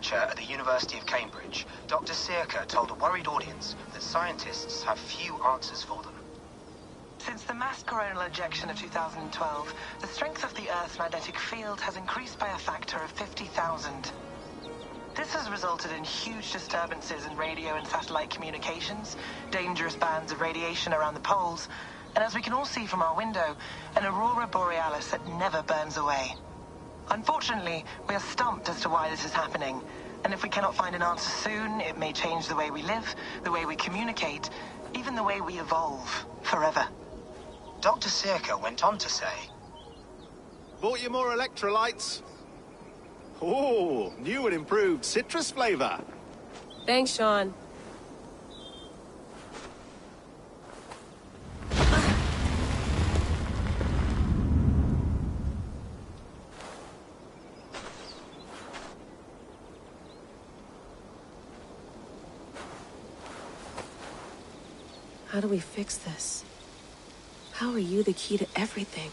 lecture at the University of Cambridge, Dr. Sirka told a worried audience that scientists have few answers for them. Since the mass coronal ejection of 2012, the strength of the Earth's magnetic field has increased by a factor of 50,000. This has resulted in huge disturbances in radio and satellite communications, dangerous bands of radiation around the poles, and as we can all see from our window, an aurora borealis that never burns away. Unfortunately, we are stumped as to why this is happening, and if we cannot find an answer soon, it may change the way we live, the way we communicate, even the way we evolve, forever. Dr. Sirka went on to say, "Bought you more electrolytes? Oh, new and improved citrus flavor." Thanks, Sean. How do we fix this? How are you the key to everything?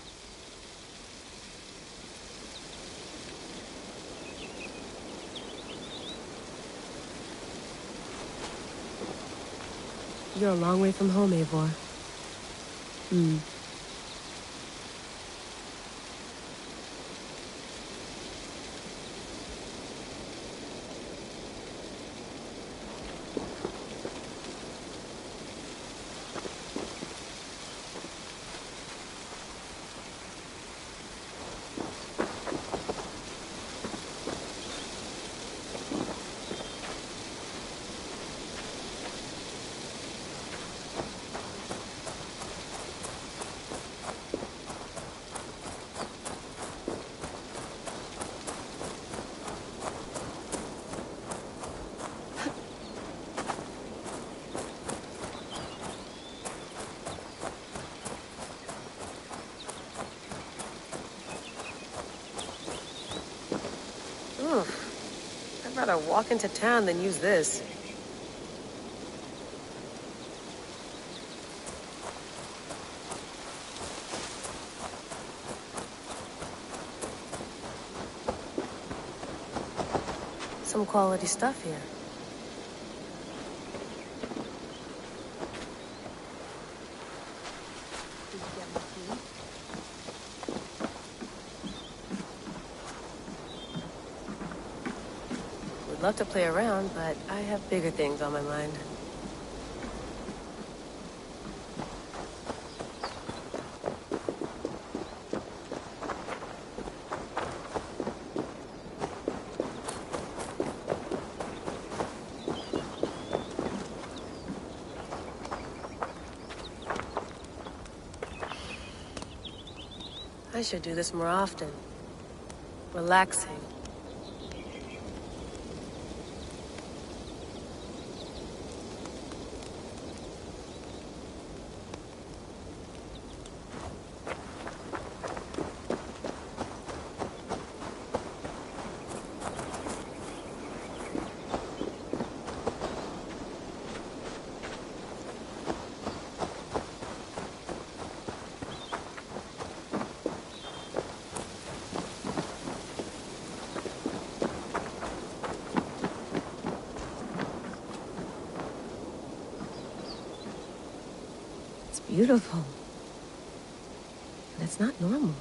You're a long way from home, Eivor. I'd rather walk into town than use this. Some quality stuff here. Did you get my key? Would love to play around, but I have bigger things on my mind. I should do this more often. Relaxing. Beautiful. That's not normal.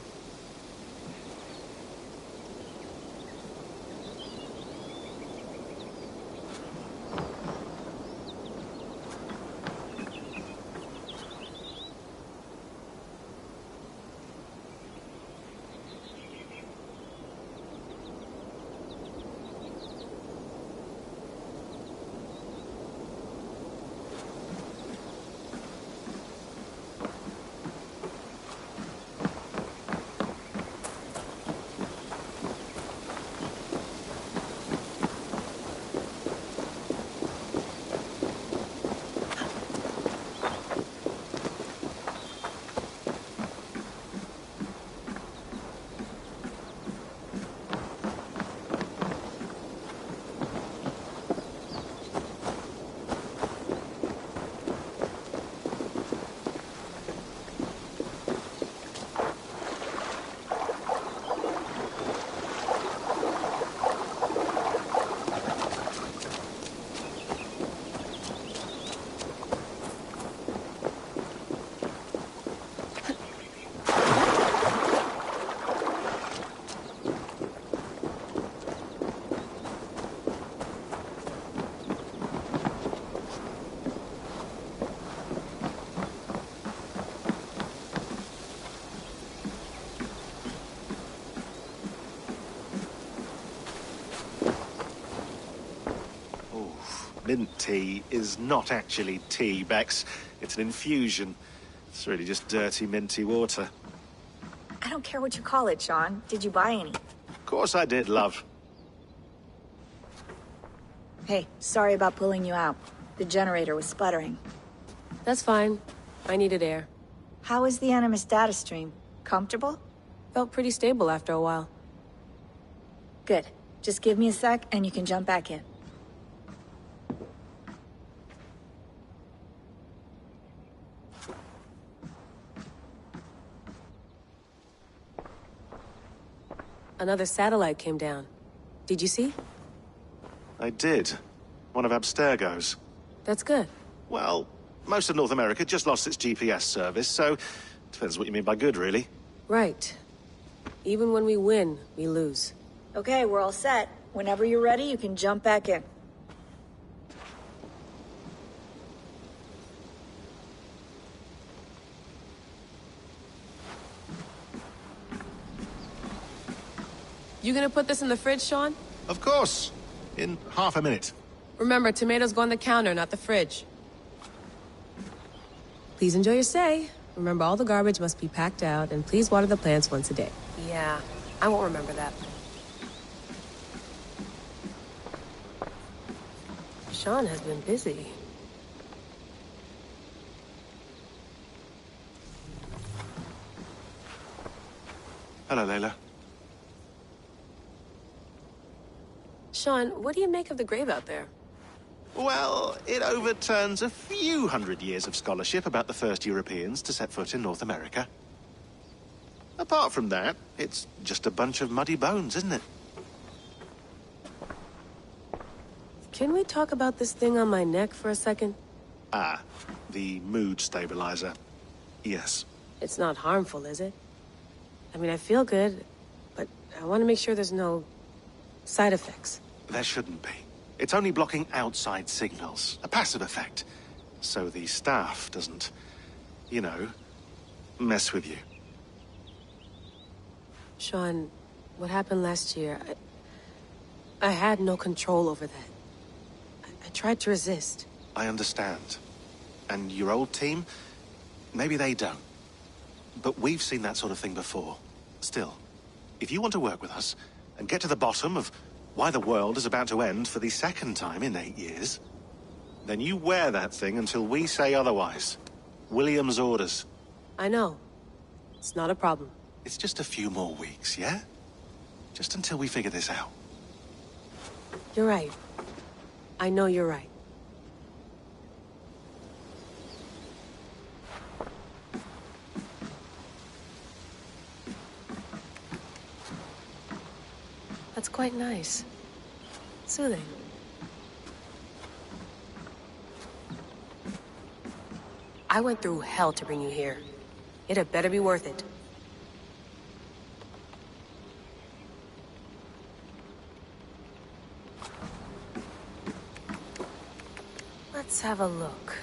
Mint tea is not actually tea, Bex. It's an infusion. It's really just dirty, minty water. I don't care what you call it, Sean. Did you buy any? Of course I did, love. Hey, sorry about pulling you out. The generator was sputtering. That's fine. I needed air. How was the Animus data stream? Comfortable? Felt pretty stable after a while. Good. Just give me a sec and you can jump back in. Another satellite came down. Did you see? I did. One of Abstergo's. That's good. Well, most of North America just lost its GPS service, so depends what you mean by good, really. Right. Even when we win, we lose. Okay, we're all set. Whenever you're ready, you can jump back in. You gonna put this in the fridge, Sean? Of course. In half a minute. Remember, tomatoes go on the counter, not the fridge. Please enjoy your stay. Remember, all the garbage must be packed out, and please water the plants once a day. Yeah, I won't remember that. Sean has been busy. Hello, Layla. Sean, what do you make of the grave out there? Well, it overturns a few hundred years of scholarship about the first Europeans to set foot in North America. Apart from that, it's just a bunch of muddy bones, isn't it? Can we talk about this thing on my neck for a second? Ah, the mood stabilizer. Yes. It's not harmful, is it? I mean, I feel good, but I want to make sure there's no side effects. There shouldn't be. It's only blocking outside signals, a passive effect. So the staff doesn't, you know, mess with you. Sean, what happened last year, I had no control over that. I tried to resist. I understand. And your old team, maybe they don't. But we've seen that sort of thing before. Still, if you want to work with us and get to the bottom of why the world is about to end for the second time in 8 years, then you wear that thing until we say otherwise. William's orders. I know. It's not a problem. It's just a few more weeks, yeah? Just until we figure this out. You're right. I know you're right. That's quite nice. Soothing. I went through hell to bring you here. It had better be worth it. Let's have a look.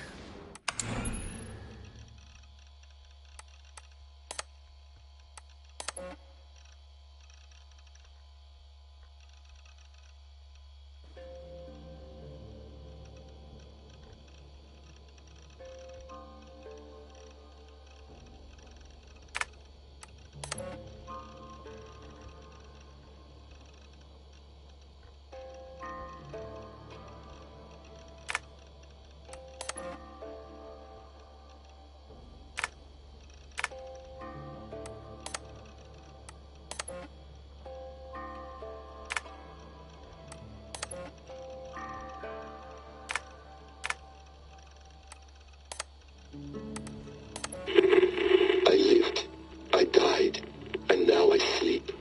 I lived, I died, and now I sleep.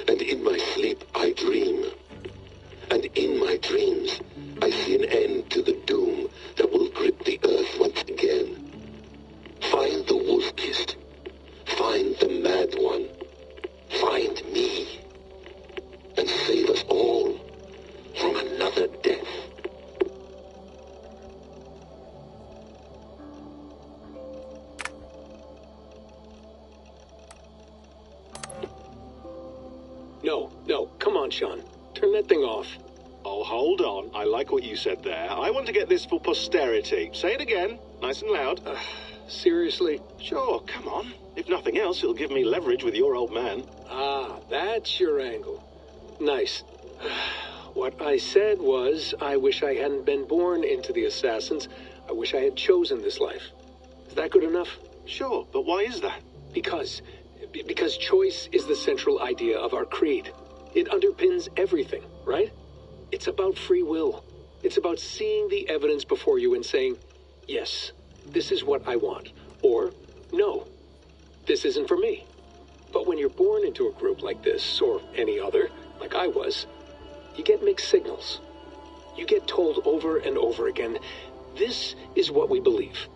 And in my sleep I dream. And in my dreams I see an end to the doom that will grip the earth once again. Find the wolf-kissed. Find the mad one. Find me. And save us all from another death. No, come on, Sean. Turn that thing off. Oh, hold on. I like what you said there. I want to get this for posterity. Say it again, nice and loud. Seriously? Sure, come on. If nothing else, it'll give me leverage with your old man. Ah, that's your angle. Nice. What I said was, I wish I hadn't been born into the Assassins. I wish I had chosen this life. Is that good enough? Sure, but why is that? Because choice is the central idea of our creed. It underpins everything, right? It's about free will. It's about seeing the evidence before you and saying, yes, this is what I want. Or, no, this isn't for me. But when you're born into a group like this, or any other, like I was, you get mixed signals. You get told over and over again, this is what we believe.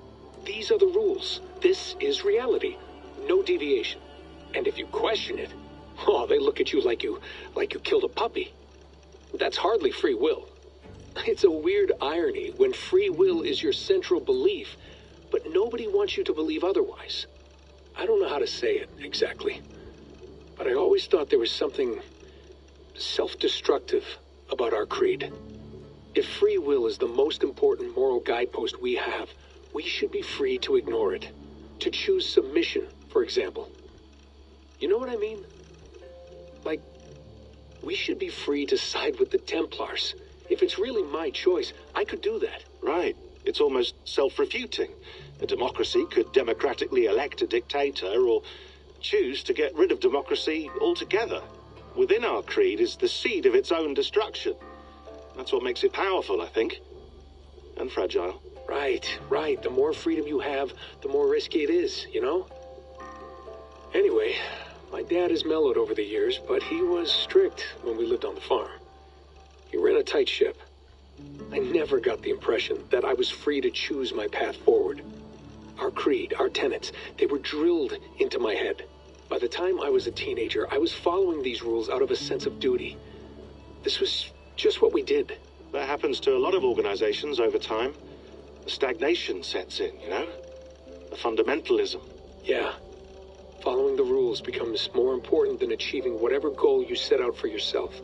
These are the rules. This is reality. No deviation. And if you question it, oh, they look at you like you killed a puppy. That's hardly free will. It's a weird irony when free will is your central belief, but nobody wants you to believe otherwise. I don't know how to say it exactly, but I always thought there was something self-destructive about our creed. If free will is the most important moral guidepost we have, we should be free to ignore it. To choose submission, for example. You know what I mean? Like, we should be free to side with the Templars. If it's really my choice, I could do that. Right. It's almost self-refuting. A democracy could democratically elect a dictator or choose to get rid of democracy altogether. Within our creed is the seed of its own destruction. That's what makes it powerful, I think. And fragile. Right. The more freedom you have, the more risky it is, you know? Anyway, my dad has mellowed over the years, but he was strict when we lived on the farm. He ran a tight ship. I never got the impression that I was free to choose my path forward. Our creed, our tenets, they were drilled into my head. By the time I was a teenager, I was following these rules out of a sense of duty. This was just what we did. That happens to a lot of organizations over time. The stagnation sets in, you know? The fundamentalism. Yeah. Following the rules becomes more important than achieving whatever goal you set out for yourself.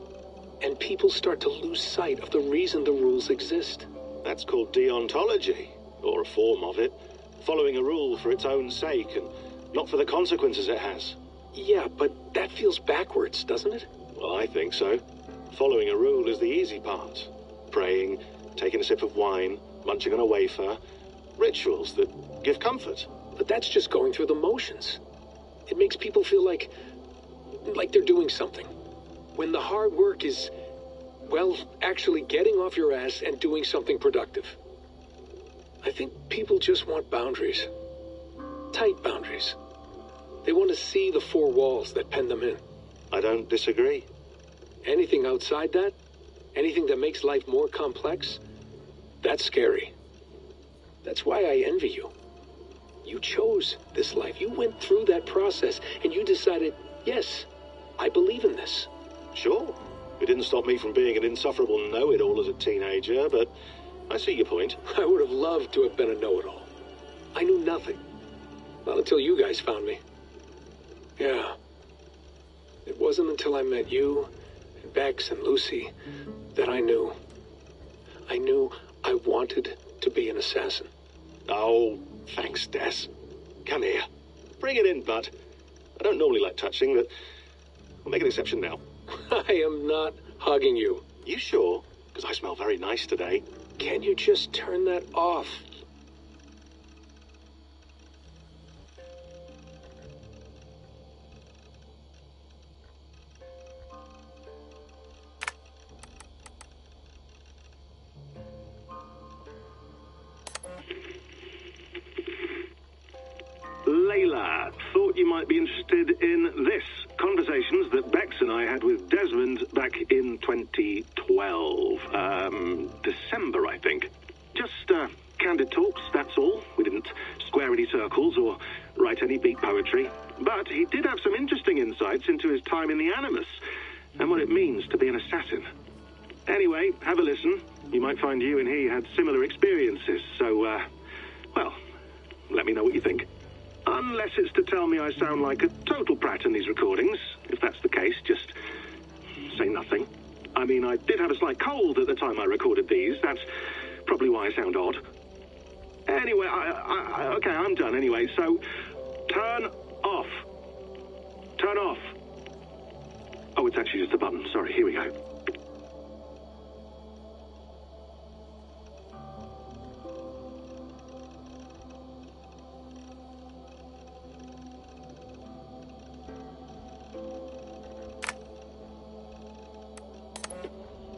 And people start to lose sight of the reason the rules exist. That's called deontology, or a form of it. Following a rule for its own sake and not for the consequences it has. Yeah, but that feels backwards, doesn't it? Well, I think so. Following a rule is the easy part. Praying, taking a sip of wine, munching on a wafer. Rituals that give comfort. But that's just going through the motions. It makes people feel like they're doing something. When the hard work is, well, actually getting off your ass and doing something productive. I think people just want boundaries. Tight boundaries. They want to see the four walls that pen them in. I don't disagree. Anything outside that, anything that makes life more complex, that's scary. That's why I envy you. You chose this life. You went through that process and you decided, yes, I believe in this. Sure. It didn't stop me from being an insufferable know-it-all as a teenager, but I see your point. I would have loved to have been a know-it-all. I knew nothing. Not until you guys found me. Yeah. It wasn't until I met you, and Bex and Lucy, that I knew. I knew I wanted to be an assassin. Oh, thanks, Des. Come here. Bring it in, bud. I don't normally like touching, but I'll make an exception now. I am not hugging you. You sure? Because I smell very nice today. Can you just turn that off? Layla, thought you might be interested in this. Conversations that Bex and I had with Desmond back in 2012. December, I think. Just candid talks, that's all. We didn't square any circles or write any beat poetry. But he did have some interesting insights into his time in the Animus and what it means to be an assassin. Anyway, have a listen. You might find you and he had similar experiences, so, well, let me know what you think. Unless it's to tell me I sound like a total prat in these recordings. If that's the case, just say nothing. I mean, I did have a slight cold at the time I recorded these. That's probably why I sound odd. Anyway, okay, I'm done anyway, so turn off. Turn off. Oh, it's actually just a button. Sorry, here we go.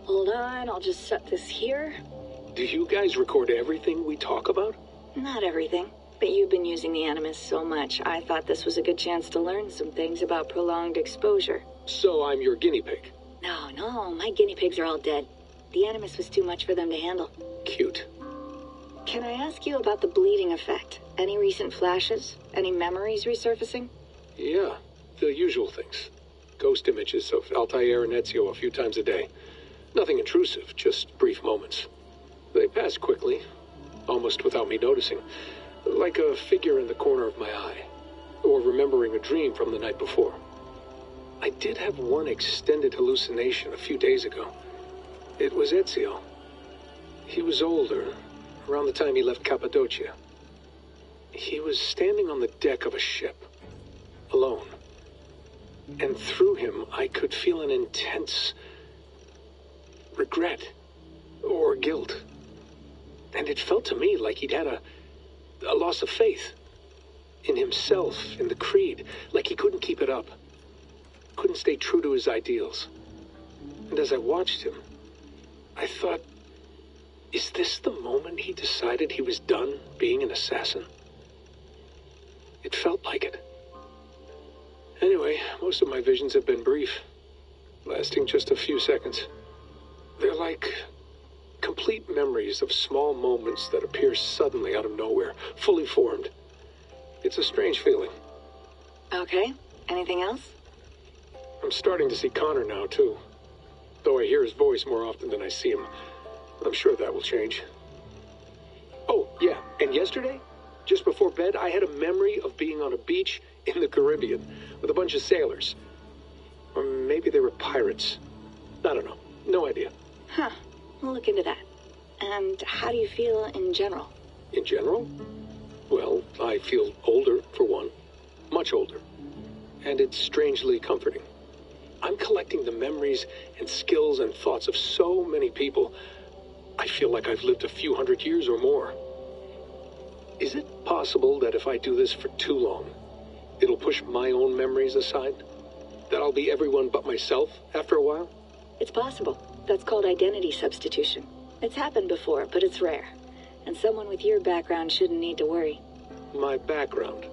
Hold on, I'll just set this here. Do you guys record everything we talk about? Not everything, but you've been using the Animus so much, I thought this was a good chance to learn some things about prolonged exposure. So I'm your guinea pig. No, my guinea pigs are all dead. The Animus was too much for them to handle. Cute. Can I ask you about the bleeding effect? Any recent flashes? Any memories resurfacing? Yeah, the usual things. Ghost images of Altair and Ezio a few times a day. Nothing intrusive, just brief moments. They pass quickly, almost without me noticing. Like a figure in the corner of my eye. Or remembering a dream from the night before. I did have one extended hallucination a few days ago. It was Ezio. He was older, around the time he left Cappadocia. He was standing on the deck of a ship, alone. And through him, I could feel an intense regret or guilt. And it felt to me like he'd had a loss of faith in himself, in the creed, like he couldn't keep it up, couldn't stay true to his ideals. And as I watched him, I thought, is this the moment he decided he was done being an assassin? It felt like it. Anyway, most of my visions have been brief, lasting just a few seconds. They're like complete memories of small moments that appear suddenly out of nowhere, fully formed. It's a strange feeling. Okay, anything else? I'm starting to see Connor now, too. Though I hear his voice more often than I see him. I'm sure that will change. Oh, yeah, and yesterday, just before bed, I had a memory of being on a beach in the Caribbean with a bunch of sailors. Or maybe they were pirates. I don't know. No idea. Huh, we'll look into that. And how do you feel in general? In general? Well, I feel older, for one. Much older. And it's strangely comforting. I'm collecting the memories and skills and thoughts of so many people. I feel like I've lived a few hundred years or more. Is it possible that if I do this for too long, it'll push my own memories aside? That I'll be everyone but myself after a while? It's possible. That's called identity substitution. It's happened before, but it's rare. And someone with your background shouldn't need to worry. My background?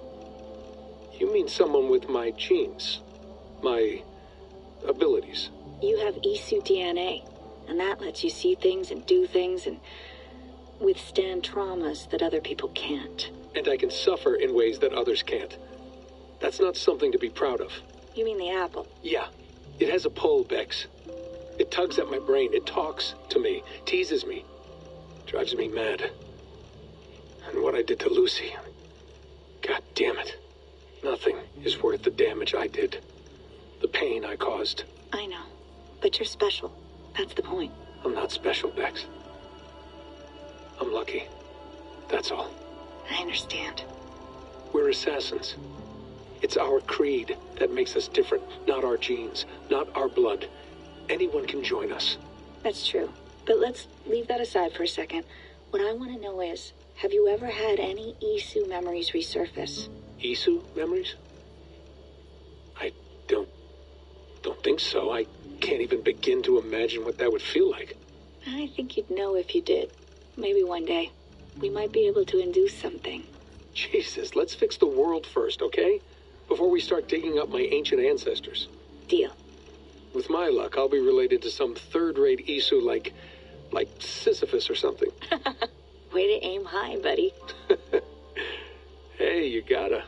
You mean someone with my genes? My abilities? You have Isu DNA, and that lets you see things and do things and withstand traumas that other people can't. And I can suffer in ways that others can't. That's not something to be proud of. You mean the apple? Yeah. It has a pull, Bex. It tugs at my brain. It talks to me, teases me, drives me mad. And what I did to Lucy, God damn it. Nothing is worth the damage I did. The pain I caused. I know, but you're special. That's the point. I'm not special, Bex. I'm lucky. That's all. I understand. We're assassins. It's our creed that makes us different, not our genes, not our blood. Anyone can join us. That's true. But let's leave that aside for a second. What I want to know is, have you ever had any Isu memories resurface? Isu memories? I don't think so. I can't even begin to imagine what that would feel like. I think you'd know if you did. Maybe one day. We might be able to induce something. Jesus, let's fix the world first, okay? Before we start digging up my ancient ancestors. Deal. With my luck, I'll be related to some third-rate Isu like Sisyphus or something. Way to aim high, buddy. Hey, you gotta.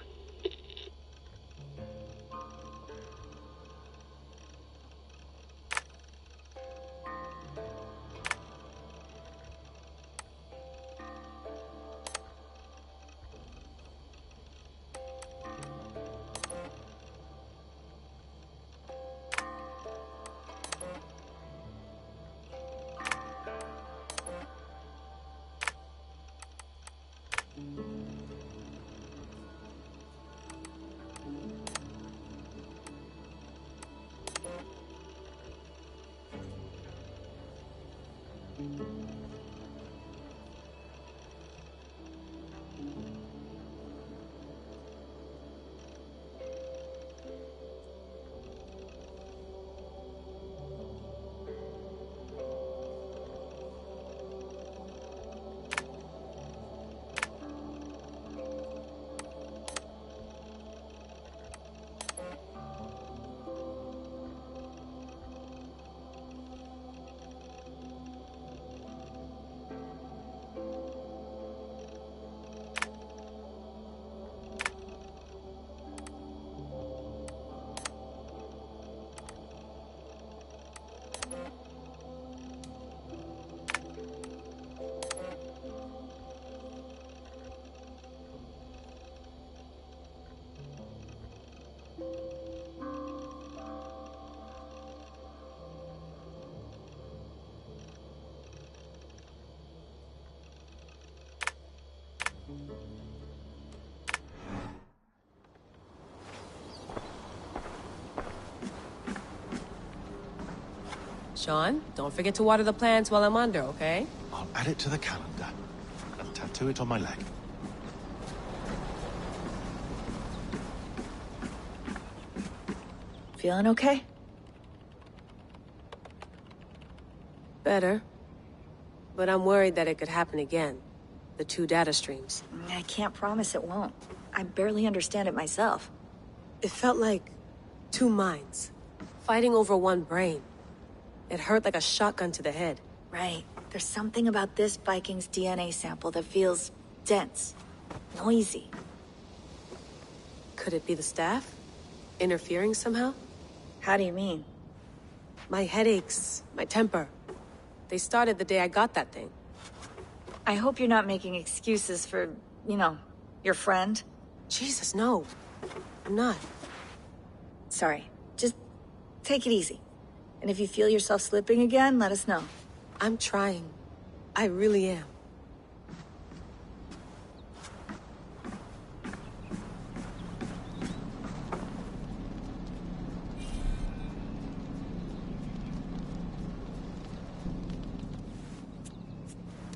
Sean, don't forget to water the plants while I'm under, okay? I'll add it to the calendar and tattoo it on my leg. Feeling okay? Better. But I'm worried that it could happen again. The two data streams. I can't promise it won't. I barely understand it myself. It felt like two minds, fighting over one brain. It hurt like a shotgun to the head. Right. There's something about this Viking's DNA sample that feels dense, noisy. Could it be the staff? Interfering somehow? How do you mean? My headaches, my temper. They started the day I got that thing. I hope you're not making excuses for, you know, your friend. Jesus, no. I'm not. Sorry. Just take it easy. And if you feel yourself slipping again, let us know. I'm trying. I really am.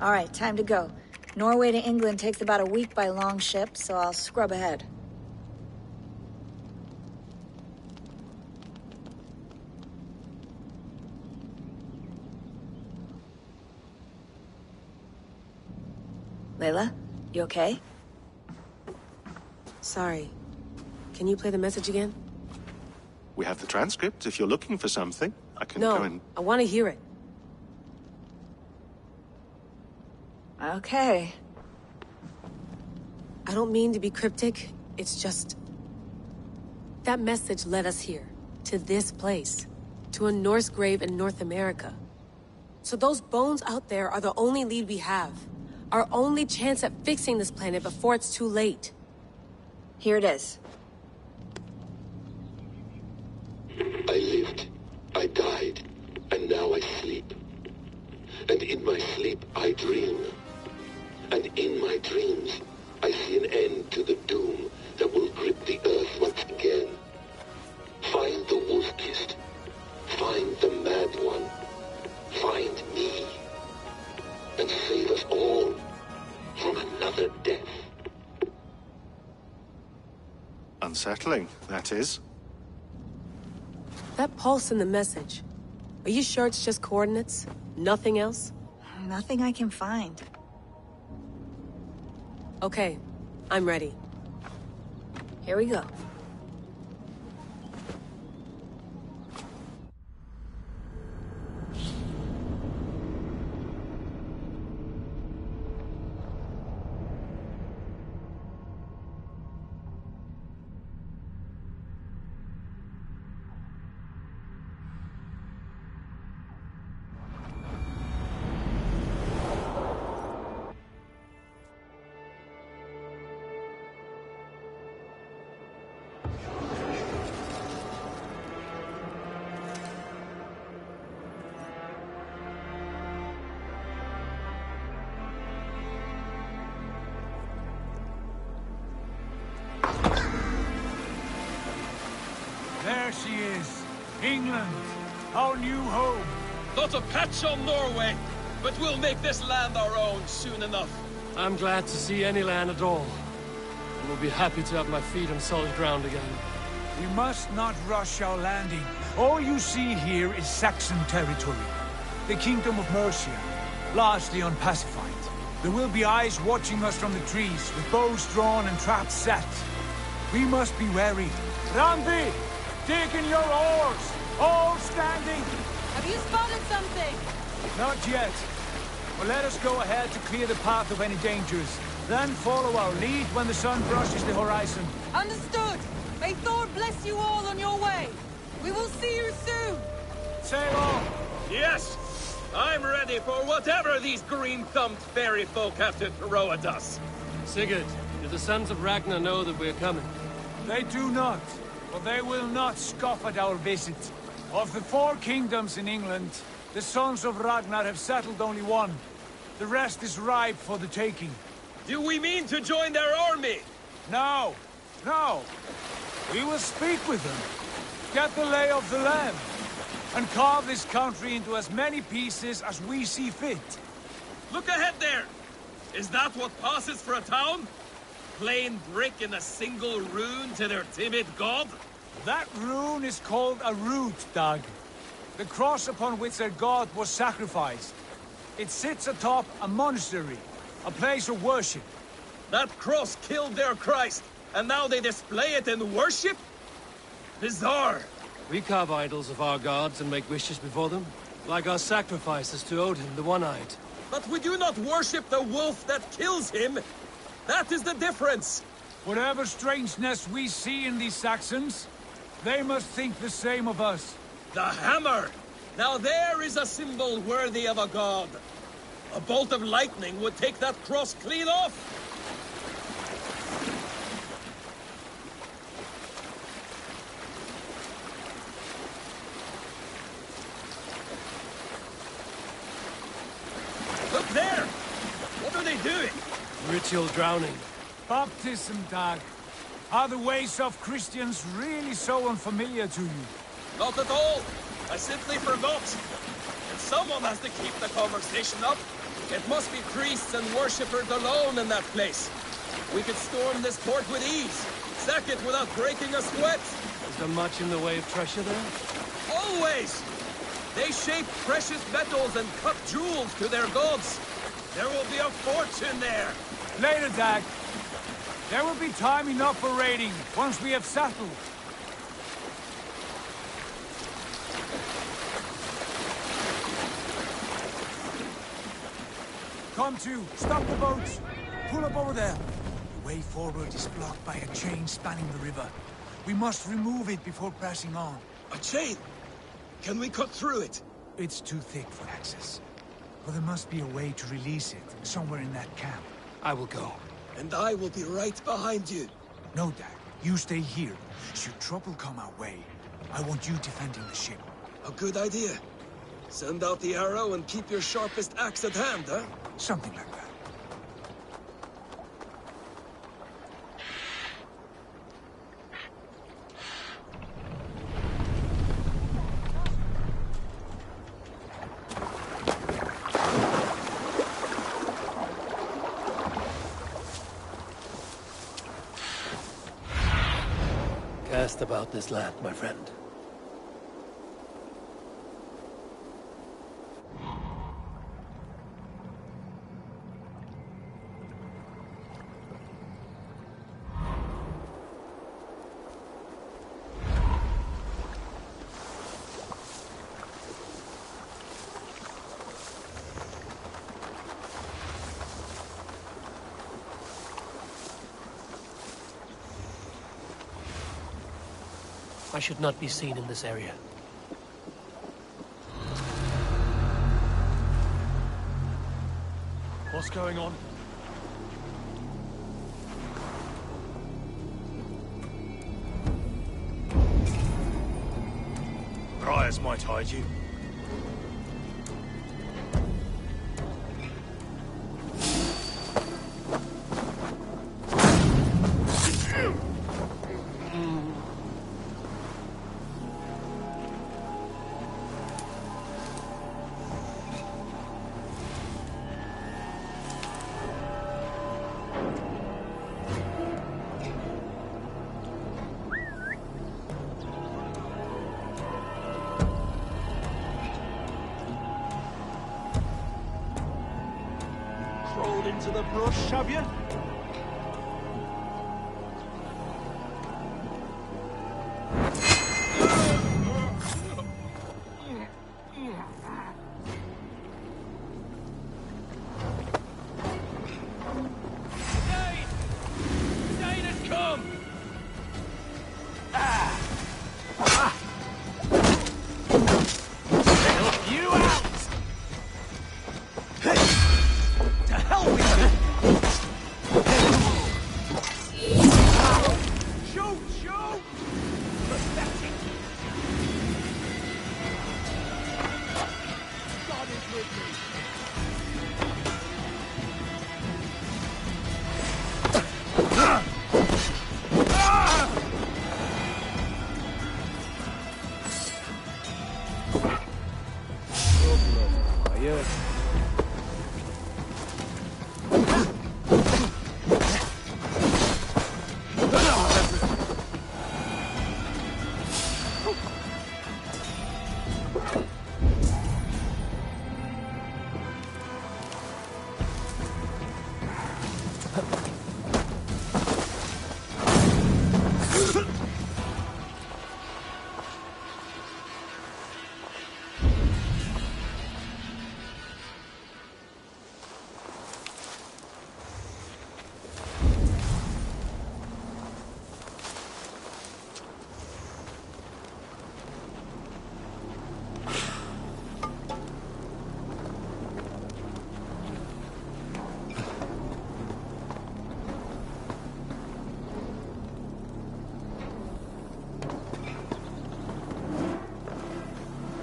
All right, time to go. Norway to England takes about a week by long ship, so I'll scrub ahead. Layla, you okay? Sorry. Can you play the message again? We have the transcript. If you're looking for something, I can No, go and... I want to hear it. Okay. I don't mean to be cryptic. It's just... that message led us here. To this place. To a Norse grave in North America. So those bones out there are the only lead we have. Our only chance at fixing this planet before it's too late. Here it is. I lived, I died, and now I sleep. And in my sleep I dream. And in my dreams I see an end to the doom that will grip the earth once again. Find the wolf-kissed. Find the mad one. Find me. And save us all from another death. Unsettling, that is. That pulse in the message. Are you sure it's just coordinates? Nothing else? Nothing I can find. Okay, I'm ready. Here we go. There she is. England, our new home. Not a patch on Norway, but we'll make this land our own soon enough. I'm glad to see any land at all. I will be happy to have my feet on solid ground again. We must not rush our landing. All you see here is Saxon territory. The Kingdom of Mercia, largely unpacified. There will be eyes watching us from the trees, with bows drawn and traps set. We must be wary. Randi! Dig in your oars! All standing! Have you spotted something? Not yet. But let us go ahead to clear the path of any dangers. Then follow our lead when the sun brushes the horizon. Understood! May Thor bless you all on your way! We will see you soon! Sail on! Yes! I'm ready for whatever these green-thumbed fairy folk have to throw at us. Sigurd, do the sons of Ragnar know that we're coming? They do not, but they will not scoff at our visit. Of the 4 kingdoms in England, the sons of Ragnar have settled only one. The rest is ripe for the taking. Do we mean to join their army? No, no. We will speak with them, get the lay of the land, and carve this country into as many pieces as we see fit. Look ahead there! Is that what passes for a town? Plain brick in a single rune to their timid god? That rune is called a root, Dag. The cross upon which their god was sacrificed. It sits atop a monastery, a place of worship. That cross killed their Christ, and now they display it in worship? Bizarre! We carve idols of our gods and make wishes before them, like our sacrifices to Odin, the One-Eyed. But we do not worship the wolf that kills him! That is the difference! Whatever strangeness we see in these Saxons, they must think the same of us. The hammer! Now there is a symbol worthy of a god. A bolt of lightning would take that cross clean off! Look there! What are they doing? Ritual drowning. Baptism, Dag. Are the ways of Christians really so unfamiliar to you? Not at all. I simply forgot. And someone has to keep the conversation up. It must be priests and worshippers alone in that place. We could storm this port with ease. Sack it without breaking a sweat. Is there much in the way of treasure there? Always! They shape precious metals and cut jewels to their gods. There will be a fortune there. Later, Dag. There will be time enough for raiding, once we have settled. Come to, stop the boats. Pull up over there. The way forward is blocked by a chain spanning the river. We must remove it before pressing on. A chain? Can we cut through it? It's too thick for access. But there must be a way to release it, somewhere in that camp. I will go. And I will be right behind you. No, Dag. You stay here. Should trouble come our way, I want you defending the ship. A good idea. Send out the arrow and keep your sharpest axe at hand, huh? Something like that. Cast about this land, my friend. I should not be seen in this area. What's going on? Briars might hide you. into the brush, have you?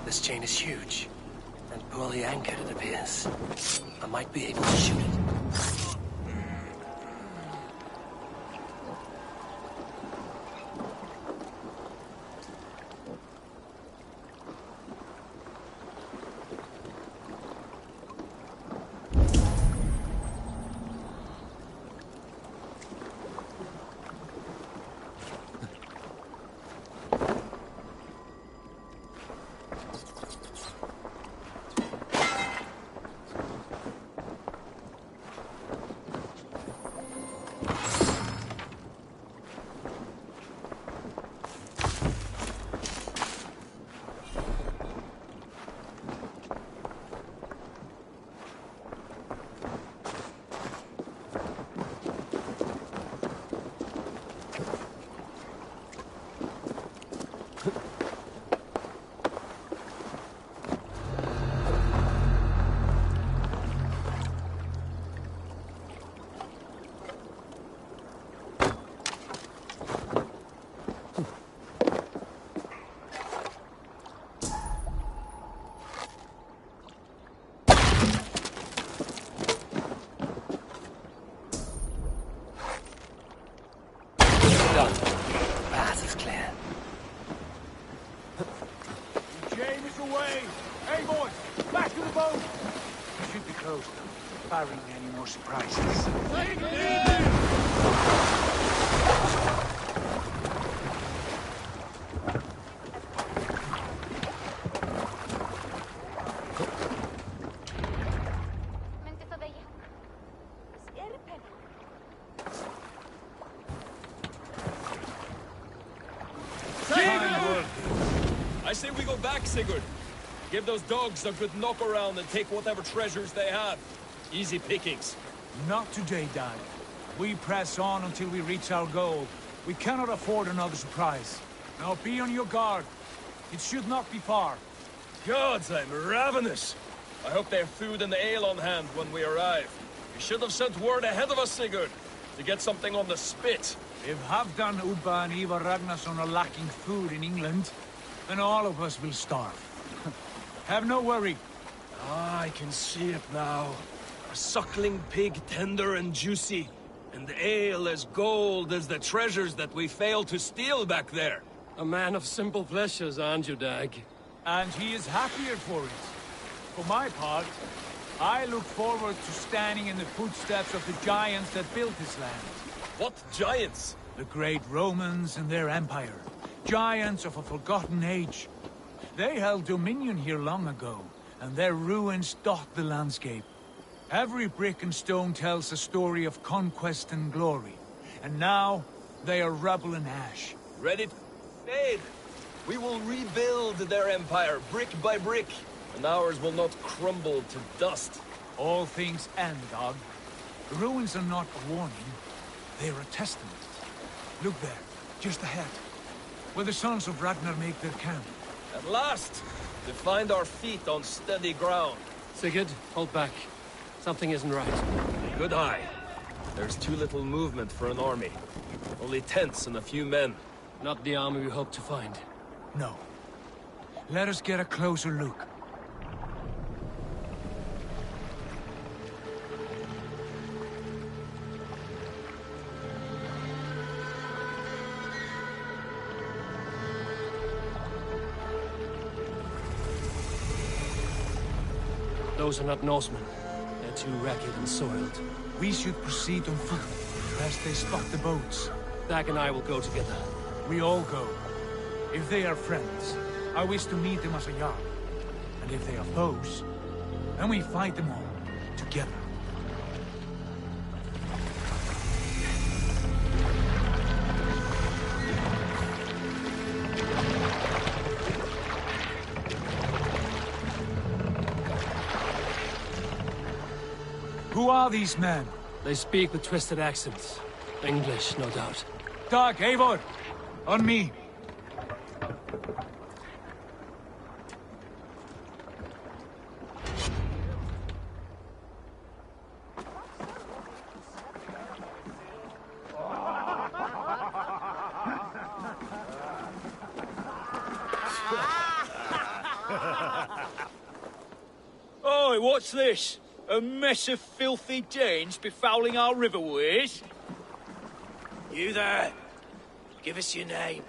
This chain is huge, and poorly anchored, it appears. I might be able to shoot it. Barring any more surprises. I say we go back, Sigurd. Give those dogs a good knock around and take whatever treasures they have. Easy pickings. Not today, Dad. We press on until we reach our goal. We cannot afford another surprise. Now be on your guard. It should not be far. Gods, I'm ravenous. I hope they have food and ale on hand when we arrive. You should have sent word ahead of us, Sigurd, to get something on the spit. If Halfdan, Ubba and Ivar Ragnarsson are lacking food in England, then all of us will starve. Have no worry. Ah, I can see it now. A suckling pig, tender and juicy, and ale as gold as the treasures that we failed to steal back there. A man of simple pleasures, aren't you, Dag? And he is happier for it. For my part, I look forward to standing in the footsteps of the giants that built this land. What giants? The great Romans and their empire. Giants of a forgotten age. They held dominion here long ago, and their ruins dot the landscape. Every brick and stone tells a story of conquest and glory. And now, they are rubble and ash. Ready to fade. We will rebuild their empire brick by brick, and ours will not crumble to dust. All things end, dog. The ruins are not a warning, they're a testament. Look there, just ahead, where the sons of Ragnar make their camp. At last, to find our feet on steady ground. Sigurd, hold back. Something isn't right. Good eye. There's too little movement for an army. Only tents and a few men. Not the army we hoped to find. No. Let us get a closer look. Those are not Norsemen. They're too ragged and soiled. We should proceed on foot, lest they spot the boats. Dag and I will go together. We all go. If they are friends, I wish to meet them as a Jarl. And if they are foes, then we fight them all, together. Who are these men? They speak with twisted accents. English, no doubt. Dag, Eivor! On me! Oi, what's this? A mess of filthy Danes befouling our riverways? You there? Give us your name.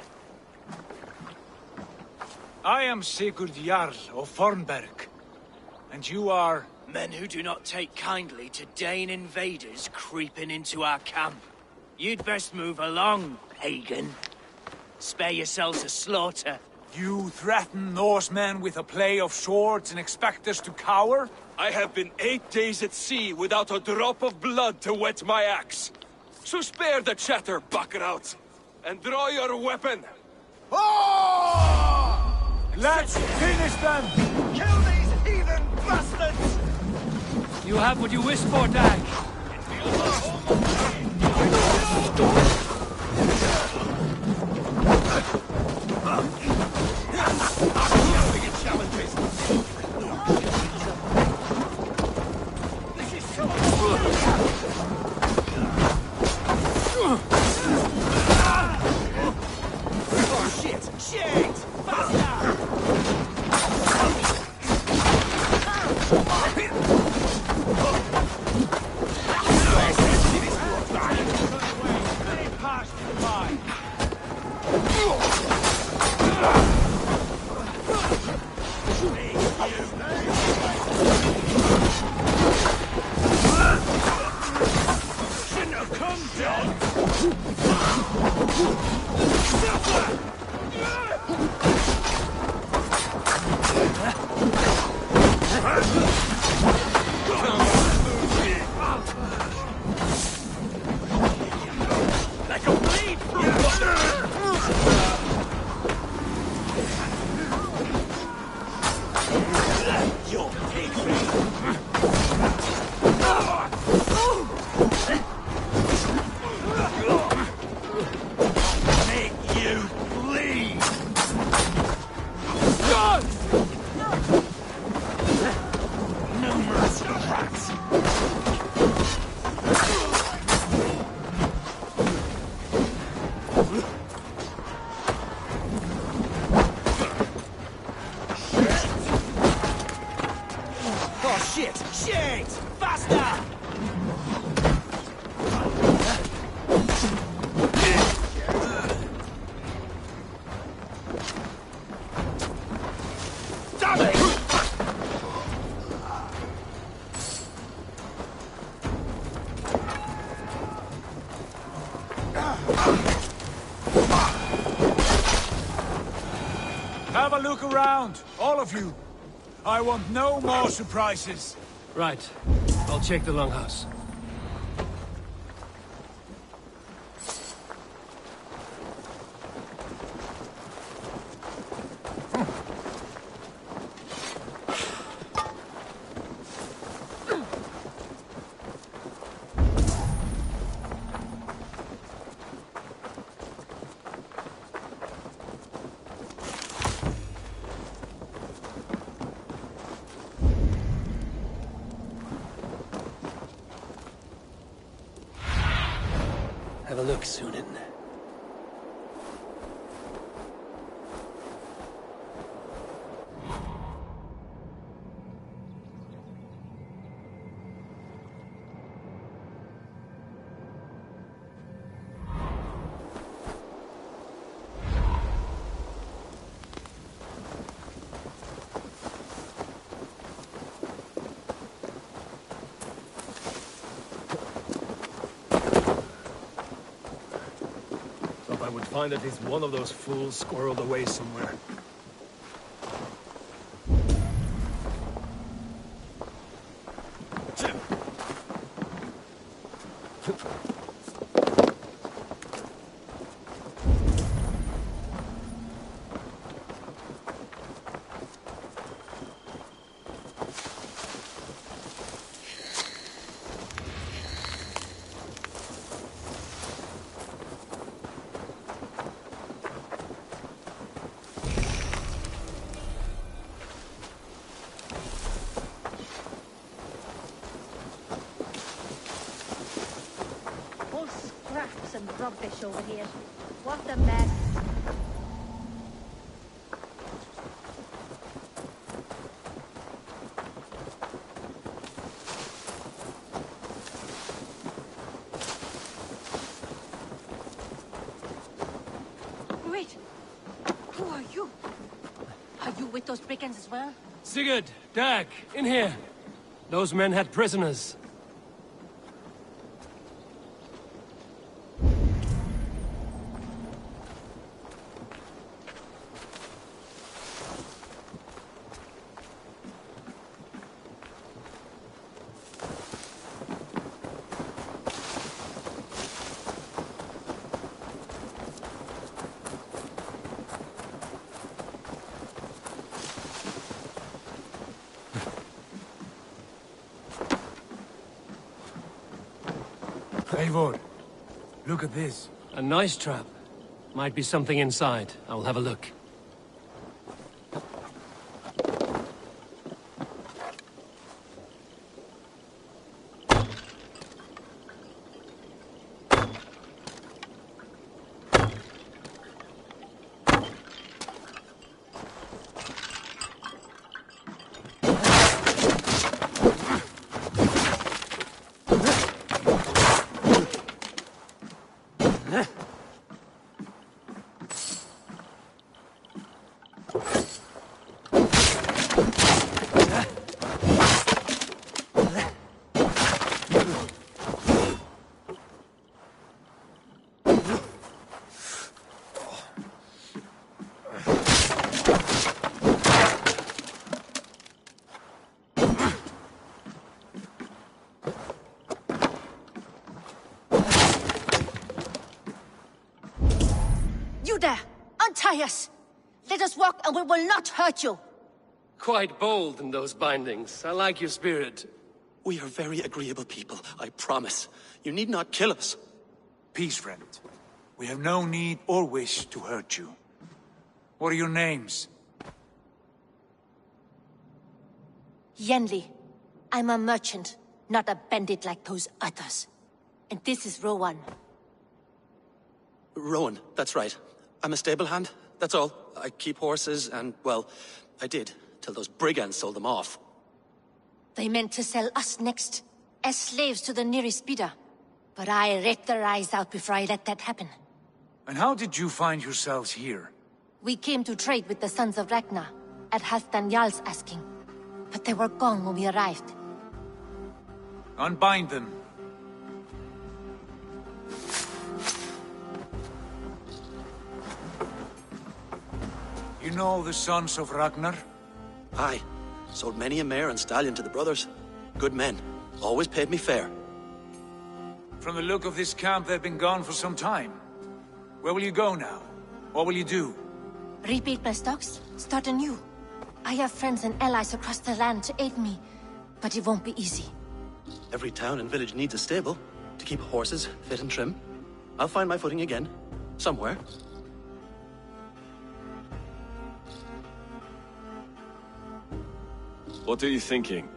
I am Sigurd Jarl of Fornberg. And you are... Men who do not take kindly to Dane invaders creeping into our camp. You'd best move along, pagan. Spare yourselves a slaughter. You threaten Norsemen with a play of swords and expect us to cower? I have been 8 days at sea without a drop of blood to wet my axe. So spare the chatter, Buckerout, and draw your weapon. Oh! Let's finish them! Kill these heathen bastards! You have what you wish for, Dag. Have a look around, all of you. I want no more surprises. Right. I'll check the longhouse. Have a look, Sunan. I would find at least one of those fools squirreled away somewhere. And rubbish over here. What a mess. Wait. Who are you? Are you with those brigands as well? Sigurd, Dag, in here. Those men had prisoners. Eivor, look at this. A nice trap. Might be something inside. I'll have a look. You there! Untie us! Let us walk and we will not hurt you! Quite bold in those bindings. I like your spirit. We are very agreeable people, I promise. You need not kill us. Peace, friend. We have no need or wish to hurt you. What are your names? Yenli. I'm a merchant, not a bandit like those others. And this is Rowan. Rowan, that's right. I'm a stable hand, that's all. I keep horses and, well, I did, till those brigands sold them off. They meant to sell us next, as slaves to the nearest bidder. But I ripped their eyes out before I let that happen. And how did you find yourselves here? We came to trade with the Sons of Ragnar, at Halfdan Jarl's asking. But they were gone when we arrived. Unbind them. You know the Sons of Ragnar? Aye. Sold many a mare and stallion to the brothers. Good men. Always paid me fair. From the look of this camp, they've been gone for some time. Where will you go now? What will you do? Rebuild my stocks, start anew. I have friends and allies across the land to aid me, but it won't be easy. Every town and village needs a stable to keep horses fit and trim. I'll find my footing again, somewhere. What are you thinking?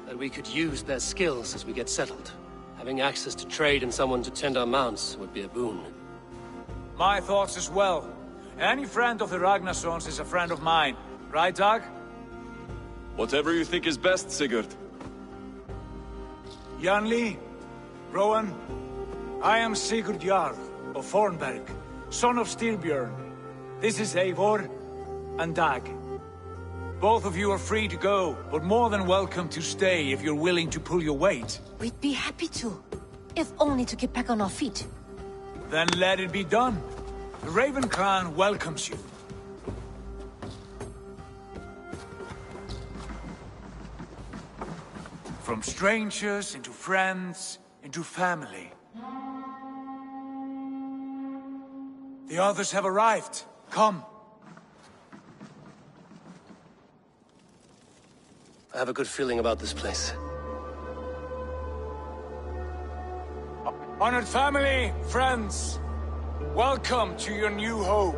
That we could use their skills as we get settled. Having access to trade and someone to tend our mounts would be a boon. My thoughts as well. Any friend of the Ragnarsons is a friend of mine. Right, Dag? Whatever you think is best, Sigurd. Janli, Rowan, I am Sigurd Jarl of Fornberg, son of Styrbjörn. This is Eivor and Dag. Both of you are free to go, but more than welcome to stay if you're willing to pull your weight. We'd be happy to, if only to get back on our feet. Then let it be done. The Raven clan welcomes you. From strangers into friends, into family. The others have arrived. Come. I have a good feeling about this place. Honored family, friends, welcome to your new home.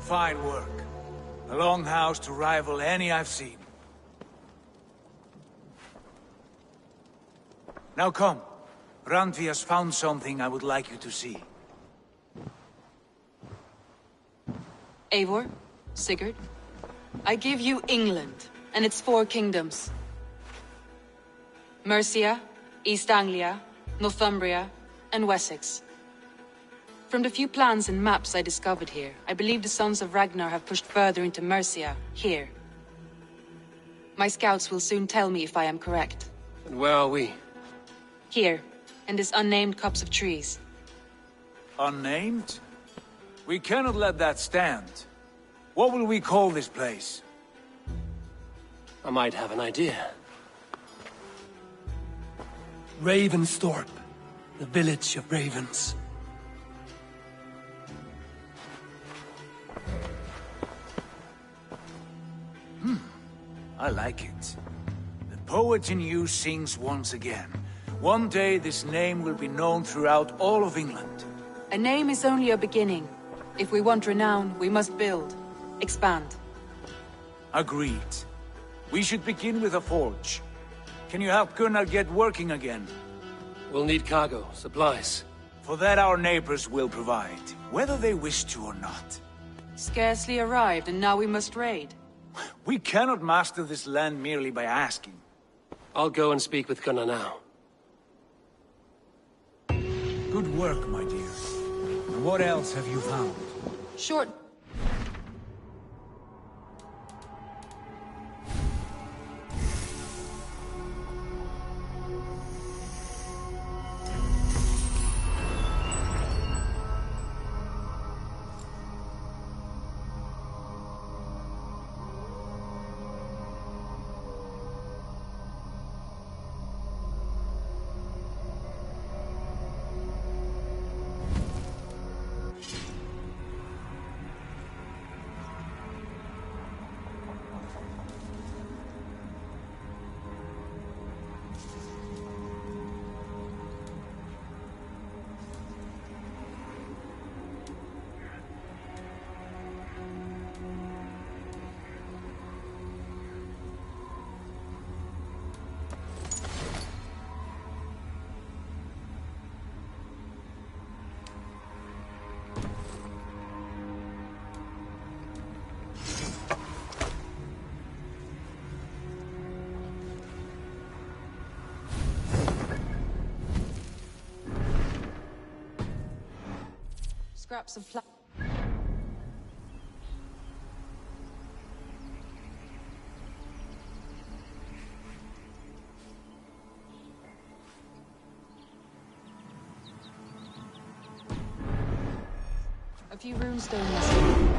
Fine work. A longhouse to rival any I've seen. Now come. Randvi has found something I would like you to see. Eivor, Sigurd, I give you England and its 4 kingdoms. Mercia, East Anglia, Northumbria, and Wessex. From the few plans and maps I discovered here, I believe the Sons of Ragnar have pushed further into Mercia, here. My scouts will soon tell me if I am correct. And where are we? Here, in this unnamed copse of trees. Unnamed? We cannot let that stand. What will we call this place? I might have an idea. Ravensthorpe, the village of ravens. I like it. The poet in you sings once again. One day this name will be known throughout all of England. A name is only a beginning. If we want renown, we must build, expand. Agreed. We should begin with a forge. Can you help Gunnar get working again? We'll need cargo, supplies. For that our neighbors will provide, whether they wish to or not. Scarcely arrived, and now we must raid. We cannot master this land merely by asking. I'll go and speak with Gunnar now. Good work, my dear. And what else have you found? Short... scraps of flour. A few runestone missing.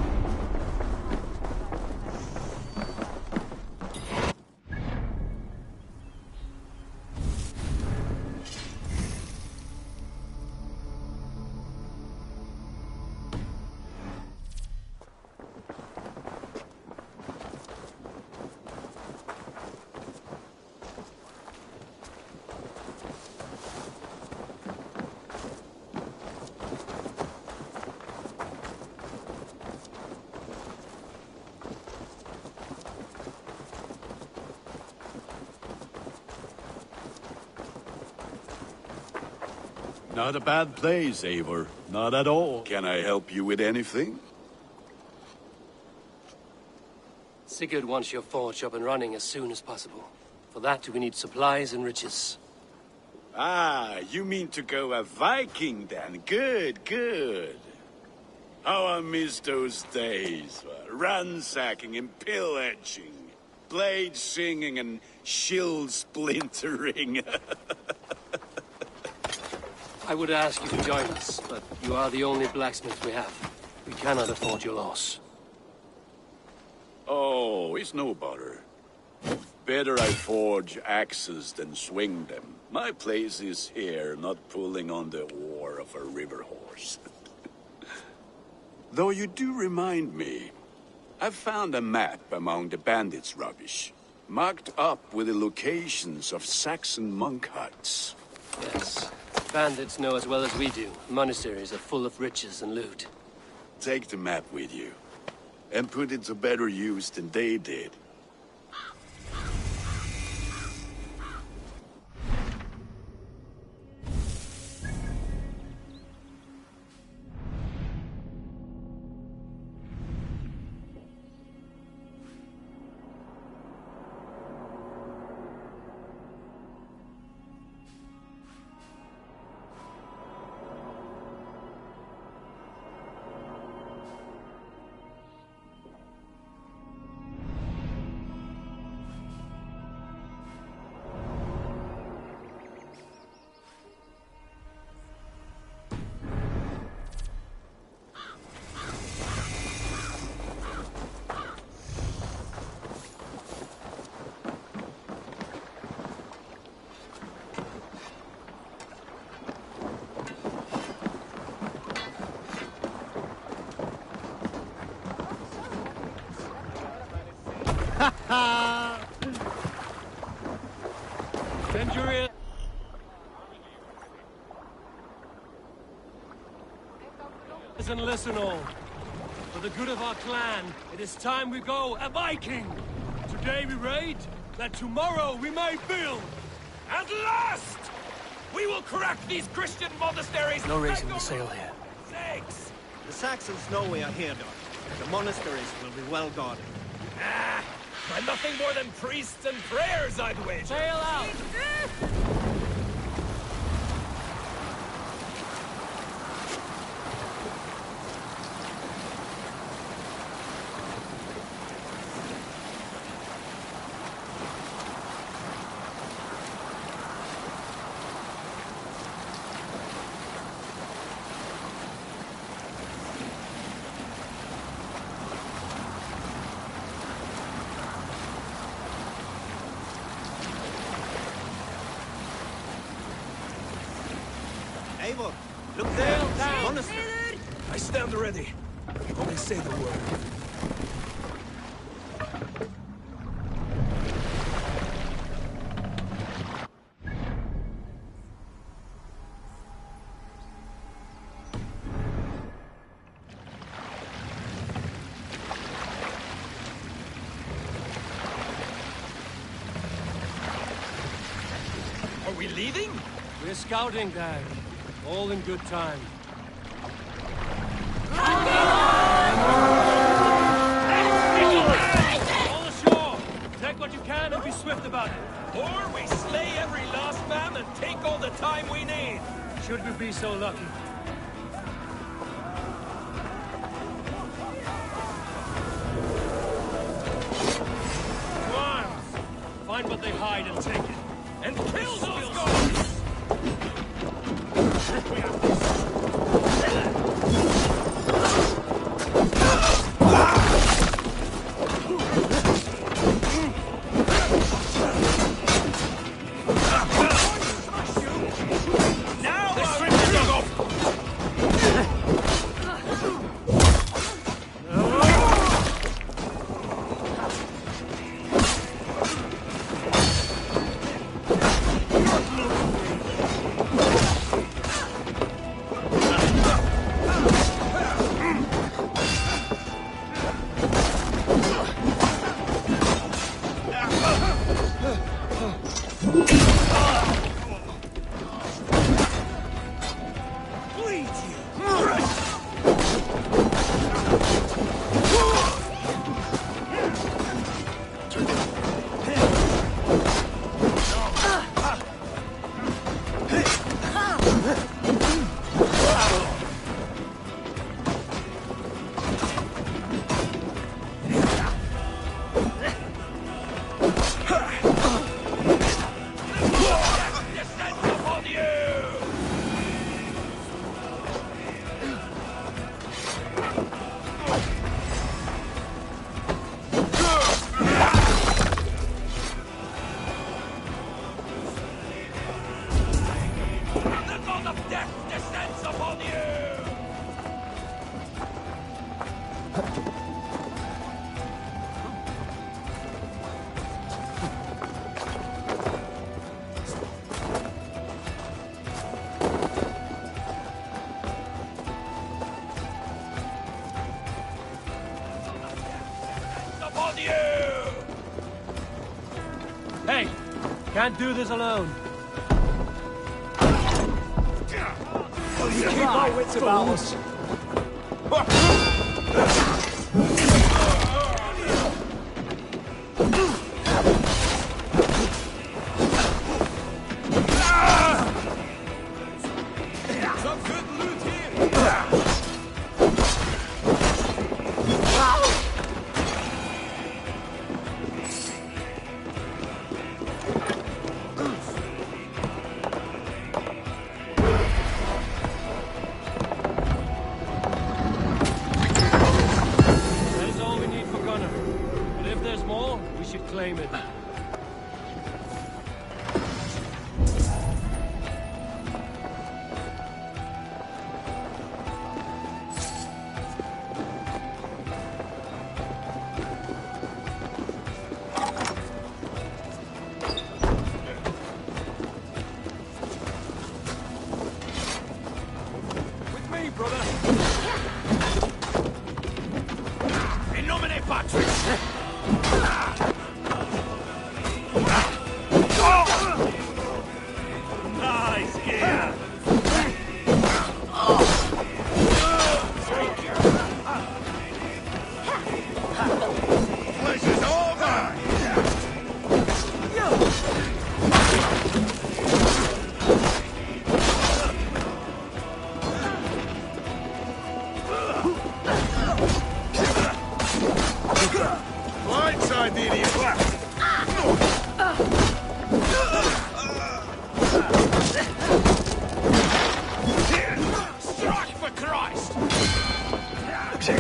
Not a bad place, Eivor. Not at all. Can I help you with anything? Sigurd wants your forge up and running as soon as possible. For that, we need supplies and riches. Ah, you mean to go a Viking then? Good, good. How I miss those days. Ransacking and pillaging. Blade singing and shield splintering. I would ask you to join us, but you are the only blacksmith we have. We cannot afford your loss. Oh, it's no bother. Better I forge axes than swing them. My place is here, not pulling on the oar of a river horse. Though you do remind me, I've found a map among the bandits' rubbish, marked up with the locations of Saxon monk huts. Yes. Bandits know as well as we do. Monasteries are full of riches and loot. Take the map with you, and put it to better use than they did. Centurion! And listen all. For the good of our clan, it is time we go a Viking! Today we raid, that tomorrow we may build. At last! We will crack these Christian monasteries! No raising the sail here. Sakes! The Saxons know we are here, Doc. The monasteries will be well guarded. Ah! I'm nothing more than priests and prayers, I'd wager! Sail out! Eivor, look there! Monastery! I stand ready. Only say the word. Are we leaving? We're scouting, Dad. All in good time. All ashore! Take what you can and be swift about it. Or we slay every last man and take all the time we need. Should we be so lucky? find what they hide and take it. And kill those guards! Hey, can't do this alone. Keep our wits about us. Some good loot here. Claim it. With me, brother. In nomine Patris. Nice gear. This is all mine. Blindside the idiot. Strike for Christ! Take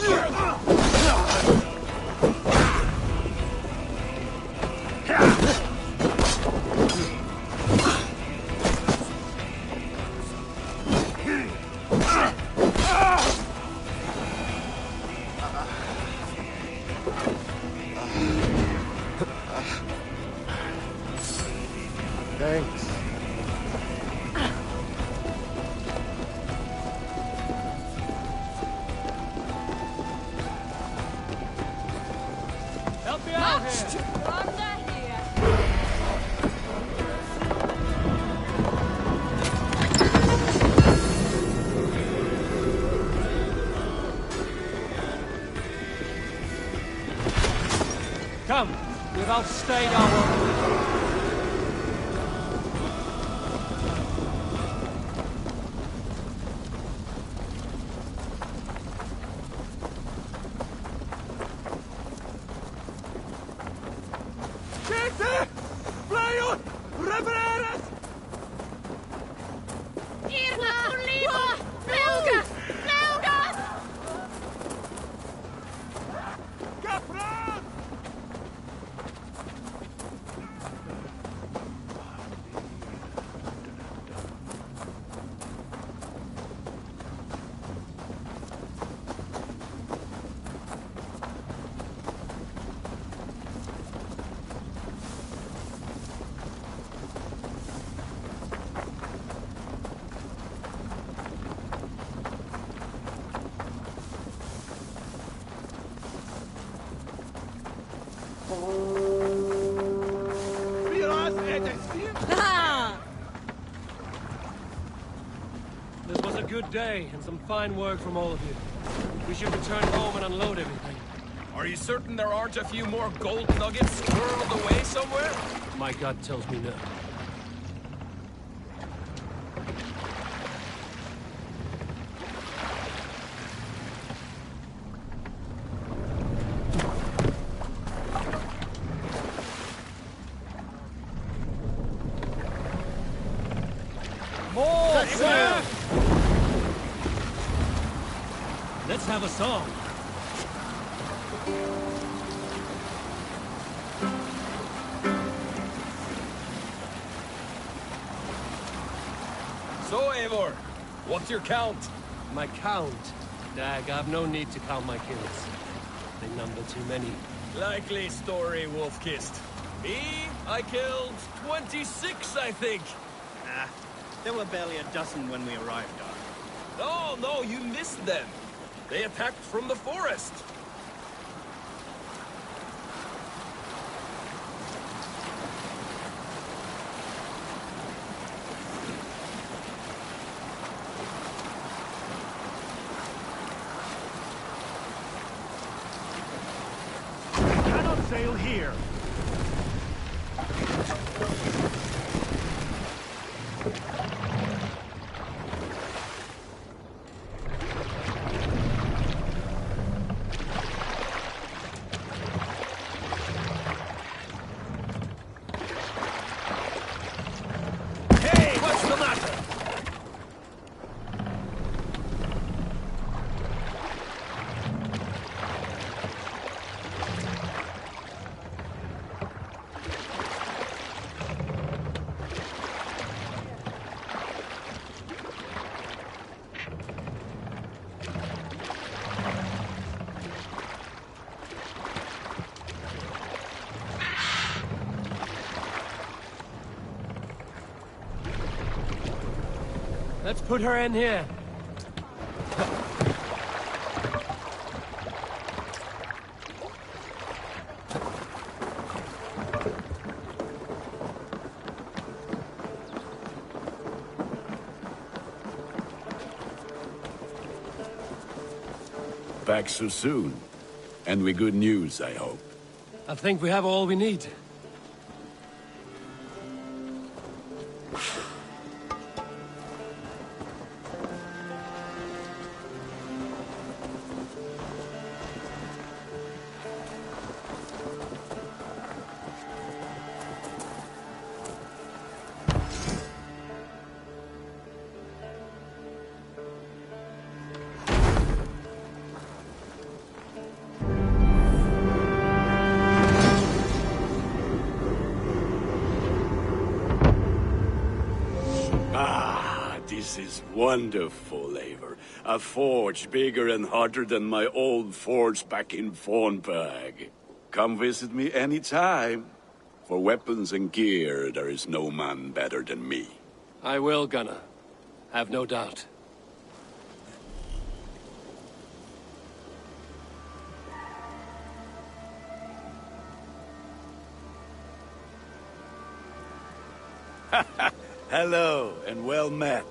your... Thanks. Help me out here. Come, We've outstayed our welcome. This was a good day, and some fine work from all of you. We should return home and unload everything. Are you certain there aren't a few more gold nuggets squirreled away somewhere? My gut tells me no. More! Sir! Let's have a song. So, Eivor, what's your count? My count? Dag, I've no need to count my kills. They number too many. Likely story, Wolf-Kissed. Me, I killed 26, I think. Nah, there were barely a dozen when we arrived, Doc. No, you missed them. They attacked from the forest. Cannot sail here. Hey, what's the matter? Let's put her in here. Back so soon. And with good news, I hope. I think we have all we need. This is wonderful, Eivor. A forge bigger and hotter than my old forge back in Fornburg. Come visit me anytime. For weapons and gear, there is no man better than me. I will, Gunnar. Have no doubt. Hello, and well met.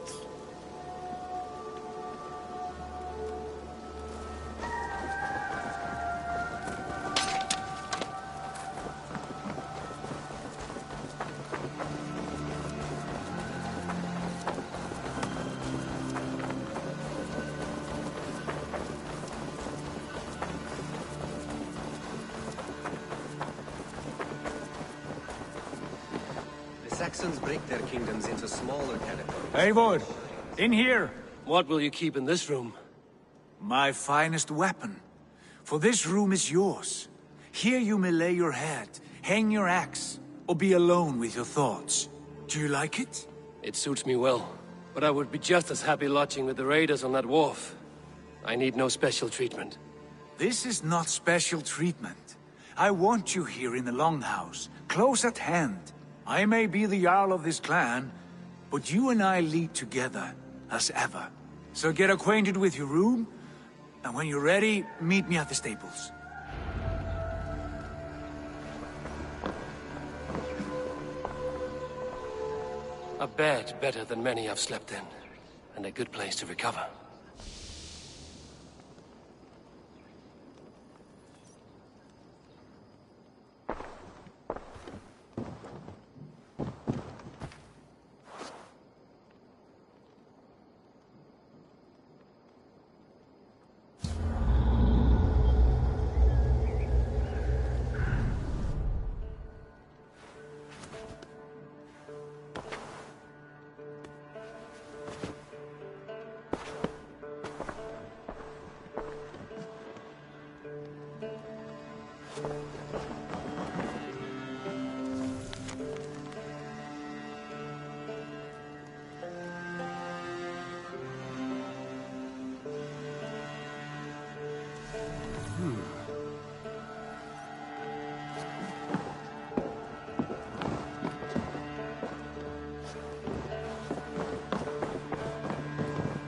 Saxons break their kingdoms into smaller territories. Eivor, in here! What will you keep in this room? My finest weapon. For this room is yours. Here you may lay your head, hang your axe, or be alone with your thoughts. Do you like it? It suits me well, but I would be just as happy lodging with the raiders on that wharf. I need no special treatment. This is not special treatment. I want you here in the Longhouse, close at hand. I may be the Jarl of this clan, but you and I lead together, as ever. So get acquainted with your room, and when you're ready, meet me at the stables. A bed better than many I've slept in, and a good place to recover.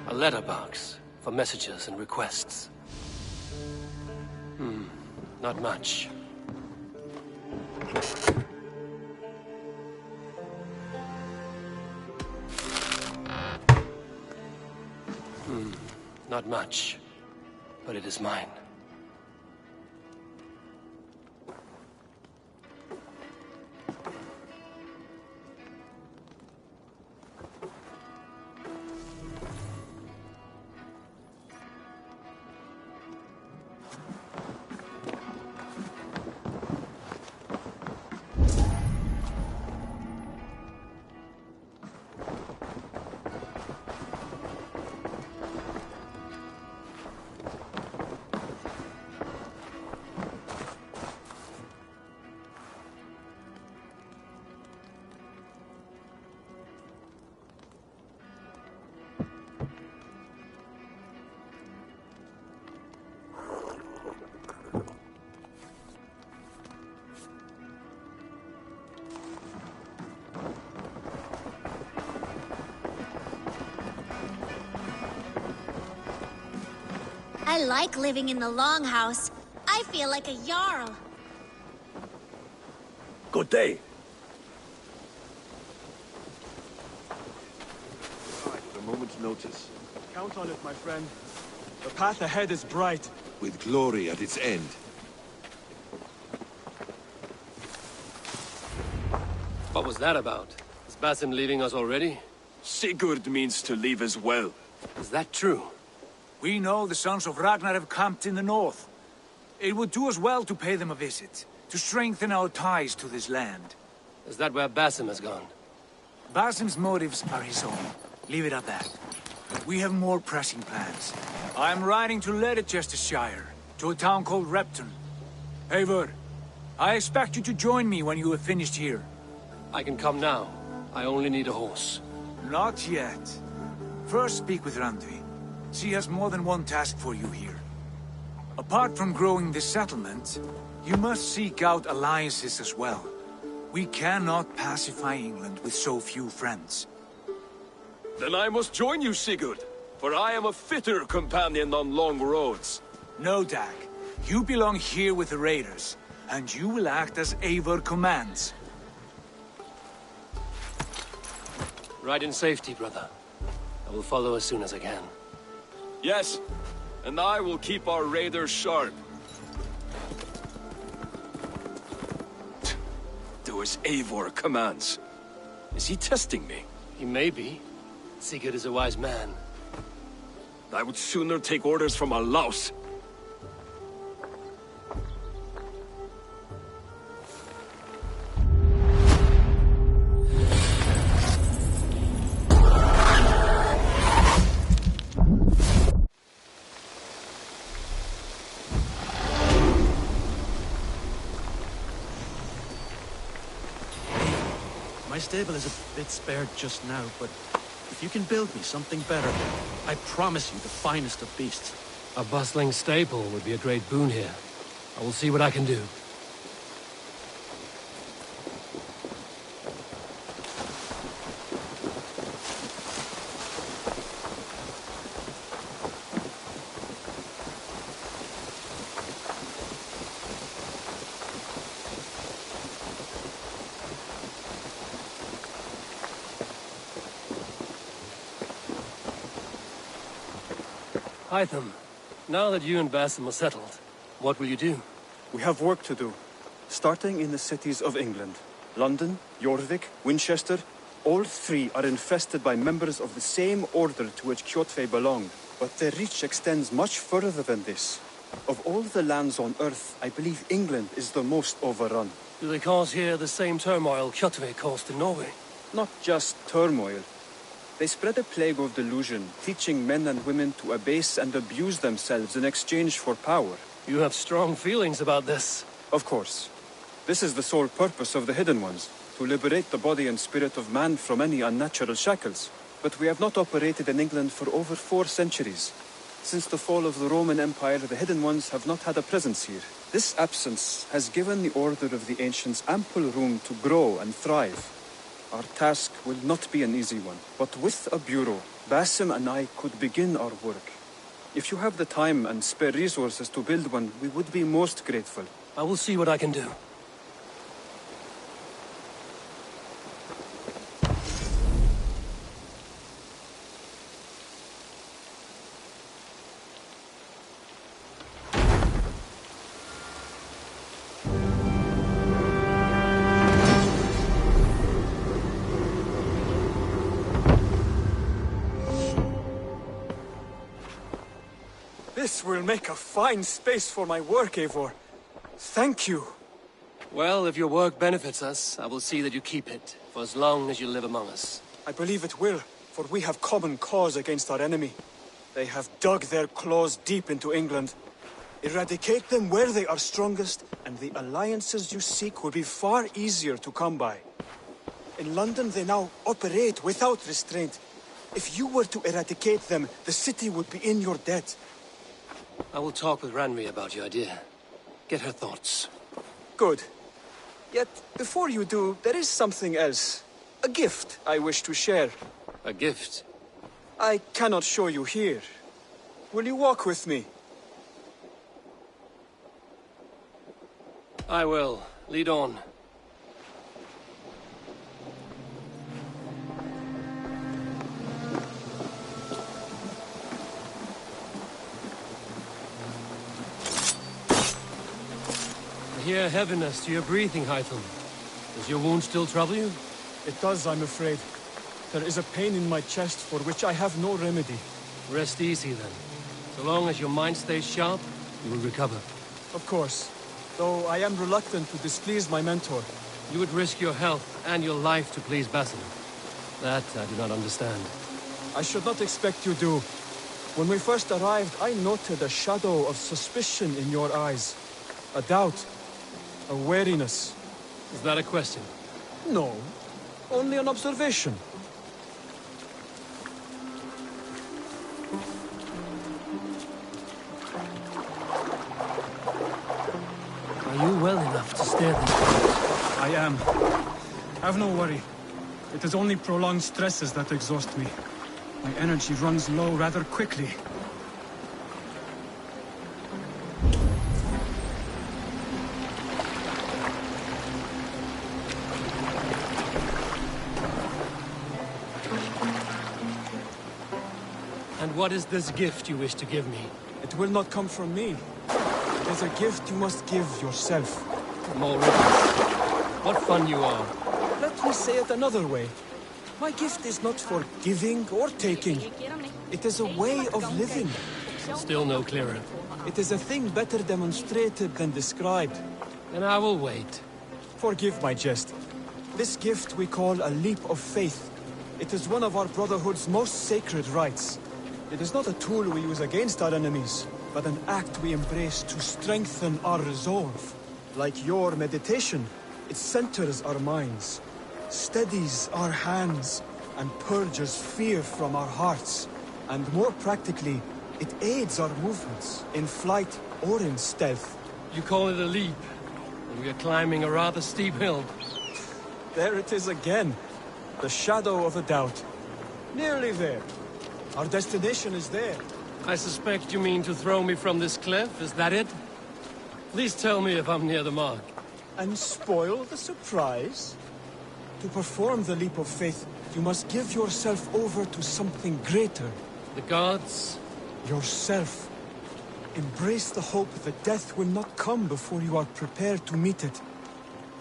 A letterbox for messages and requests. Not much. Not much, but it is mine. I like living in the Longhouse. I feel like a Jarl. Good day. At a moment's notice. Count on it, my friend. The path ahead is bright. With glory at its end. What was that about? Is Basim leaving us already? Sigurd means to leave as well. Is that true? We know the sons of Ragnar have camped in the north. It would do us well to pay them a visit, to strengthen our ties to this land. Is that where Basim has gone? Basim's motives are his own. Leave it at that. We have more pressing plans. I'm riding to Leicestershire, to a town called Repton. Eivor, I expect you to join me when you have finished here. I can come now. I only need a horse. Not yet. First speak with Randvi. She has more than one task for you here. Apart from growing this settlement, you must seek out alliances as well. We cannot pacify England with so few friends. Then I must join you, Sigurd, for I am a fitter companion on long roads. No, Dag. You belong here with the raiders, and you will act as Eivor commands. Ride in safety, brother. I will follow as soon as I can. Yes, and I will keep our raiders sharp. Do as Eivor commands. Is he testing me? He may be. Sigurd is a wise man. I would sooner take orders from a louse. My stable is a bit spared just now, but if you can build me something better, I promise you the finest of beasts. A bustling stable would be a great boon here. I will see what I can do. Hytham, now that you and Basim are settled, what will you do? We have work to do, starting in the cities of England. London, Jorvik, Winchester, all three are infested by members of the same order to which Kjotve belonged, but their reach extends much further than this. Of all the lands on Earth, I believe England is the most overrun. Do they cause here the same turmoil Kjotve caused in Norway? Not just turmoil. They spread a plague of delusion, teaching men and women to abase and abuse themselves in exchange for power. You have strong feelings about this. Of course. This is the sole purpose of the Hidden Ones, to liberate the body and spirit of man from any unnatural shackles. But we have not operated in England for over 4 centuries. Since the fall of the Roman Empire, the Hidden Ones have not had a presence here. This absence has given the Order of the Ancients ample room to grow and thrive. Our task will not be an easy one, but with a bureau, Basim and I could begin our work. If you have the time and spare resources to build one, we would be most grateful. I will see what I can do. This will make a fine space for my work, Eivor. Thank you. Well, if your work benefits us, I will see that you keep it, for as long as you live among us. I believe it will, for we have common cause against our enemy. They have dug their claws deep into England. Eradicate them where they are strongest, and the alliances you seek will be far easier to come by. In London, they now operate without restraint. If you were to eradicate them, the city would be in your debt. I will talk with Ranri about your idea. Get her thoughts. Good. Yet, before you do, there is something else. A gift I wish to share. A gift? I cannot show you here. Will you walk with me? I will. Lead on. I hear heaviness to your breathing, Hytham. Does your wound still trouble you? It does, I'm afraid. There is a pain in my chest for which I have no remedy. Rest easy, then. So long as your mind stays sharp, you will recover. Of course. Though I am reluctant to displease my mentor. You would risk your health and your life to please Basim. That I do not understand. I should not expect you do. When we first arrived, I noted a shadow of suspicion in your eyes. A doubt. A wariness. Is that a question? No. Only an observation. Are you well enough to stare them? I am. Have no worry. It is only prolonged stresses that exhaust me. My energy runs low rather quickly. And what is this gift you wish to give me? It will not come from me. It is a gift you must give yourself. More riddles. What fun you are. Let me say it another way. My gift is not for giving or taking. It is a way of living. Still no clearer. It is a thing better demonstrated than described. Then I will wait. Forgive my jest. This gift we call a leap of faith. It is one of our Brotherhood's most sacred rites. It is not a tool we use against our enemies, but an act we embrace to strengthen our resolve. Like your meditation, it centers our minds. steadies our hands and purges fear from our hearts. And more practically, it aids our movements, in flight or in stealth. You call it a leap, and we are climbing a rather steep hill. There it is again. The shadow of a doubt. Nearly there. Our destination is there. I suspect you mean to throw me from this cliff, is that it? Please tell me if I'm near the mark. And spoil the surprise? To perform the leap of faith, you must give yourself over to something greater. The gods? Yourself. Embrace the hope that death will not come before you are prepared to meet it.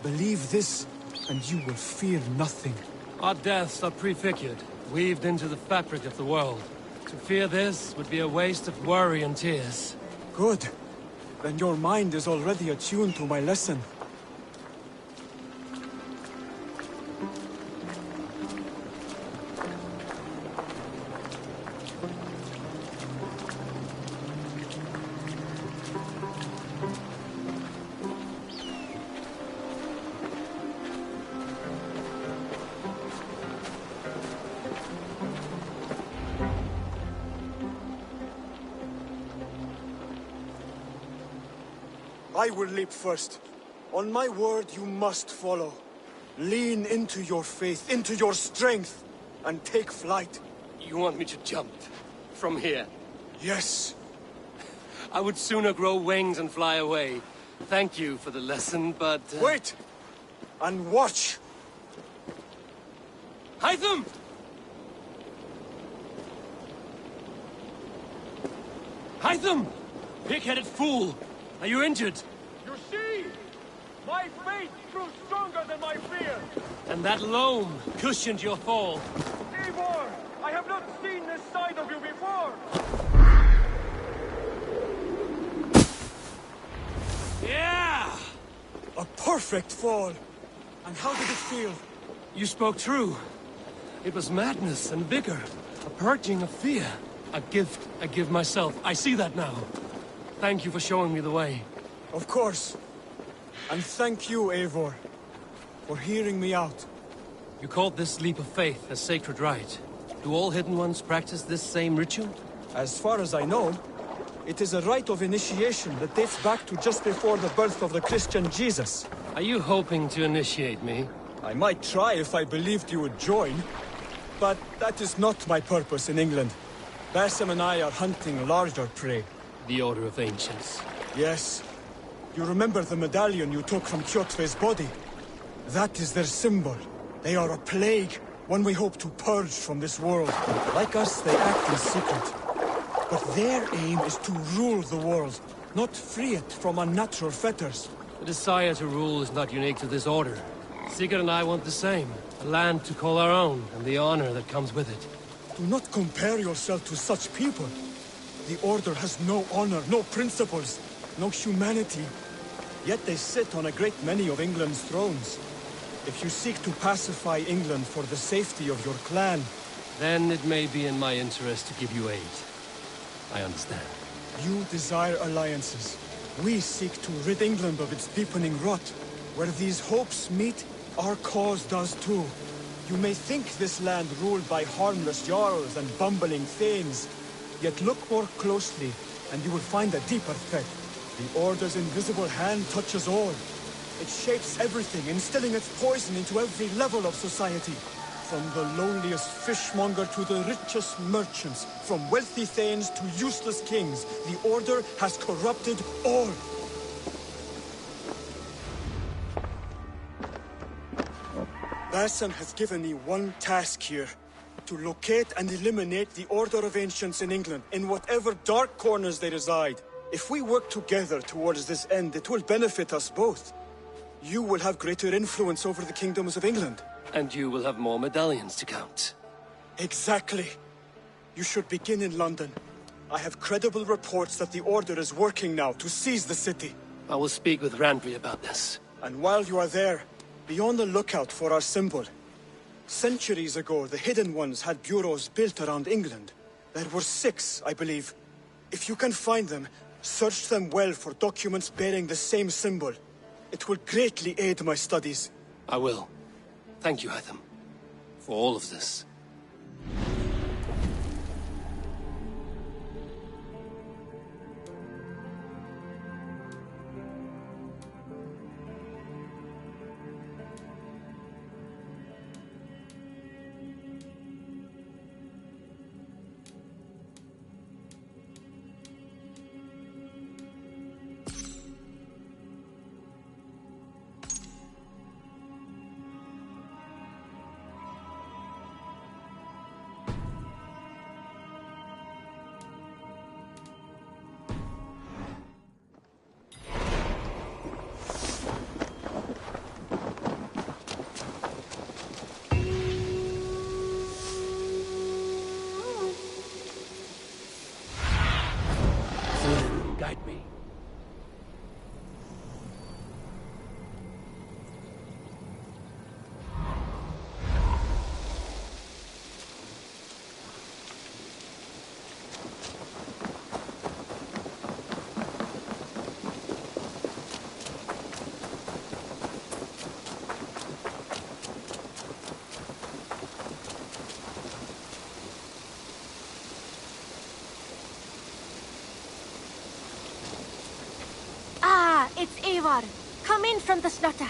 Believe this, and you will fear nothing. Our deaths are prefigured, weaved into the fabric of the world. To fear this would be a waste of worry and tears. Good. Then your mind is already attuned to my lesson. I will leap first. On my word, you must follow. Lean into your faith, into your strength, and take flight. You want me to jump? From here? Yes. I would sooner grow wings and fly away. Thank you for the lesson, but... Wait! And watch! Hytham! Hytham! Pig-headed fool! Are you injured? You see? My faith grew stronger than my fear! And that loam cushioned your fall. Eivor! I have not seen this side of you before! Yeah! A perfect fall! And how did it feel? You spoke true. It was madness and vigor. A purging of fear. A gift I give myself. I see that now. Thank you for showing me the way. Of course. And thank you, Eivor, for hearing me out. You called this leap of faith a sacred rite. Do all Hidden Ones practice this same ritual? As far as I know, it is a rite of initiation that dates back to just before the birth of the Christian Jesus. Are you hoping to initiate me? I might try if I believed you would join. But that is not my purpose in England. Basim and I are hunting larger prey. The Order of Ancients. Yes. You remember the medallion you took from Kjotve's body? That is their symbol. They are a plague, one we hope to purge from this world. Like us, they act in secret. But their aim is to rule the world, not free it from unnatural fetters. The desire to rule is not unique to this order. Sigurd and I want the same. A land to call our own, and the honor that comes with it. Do not compare yourself to such people. The Order has no honor, no principles, no humanity. Yet they sit on a great many of England's thrones. If you seek to pacify England for the safety of your clan... Then it may be in my interest to give you aid. I understand. You desire alliances. We seek to rid England of its deepening rot. Where these hopes meet, our cause does too. You may think this land ruled by harmless jarls and bumbling thanes. Yet look more closely, and you will find a deeper threat. The Order's invisible hand touches all. It shapes everything, instilling its poison into every level of society. From the lowliest fishmonger to the richest merchants, from wealthy thanes to useless kings, the Order has corrupted all. Basim has given me one task here. To locate and eliminate the Order of Ancients in England, in whatever dark corners they reside. If we work together towards this end, it will benefit us both. You will have greater influence over the kingdoms of England. And you will have more medallions to count. Exactly. You should begin in London. I have credible reports that the Order is working now to seize the city. I will speak with Randvi about this. And while you are there, be on the lookout for our symbol. Centuries ago, the Hidden Ones had bureaus built around England. There were 6, I believe. If you can find them, search them well for documents bearing the same symbol. It will greatly aid my studies. I will. Thank you, Hytham, for all of this. Guide me. It's Eivor. Come in from the slaughter.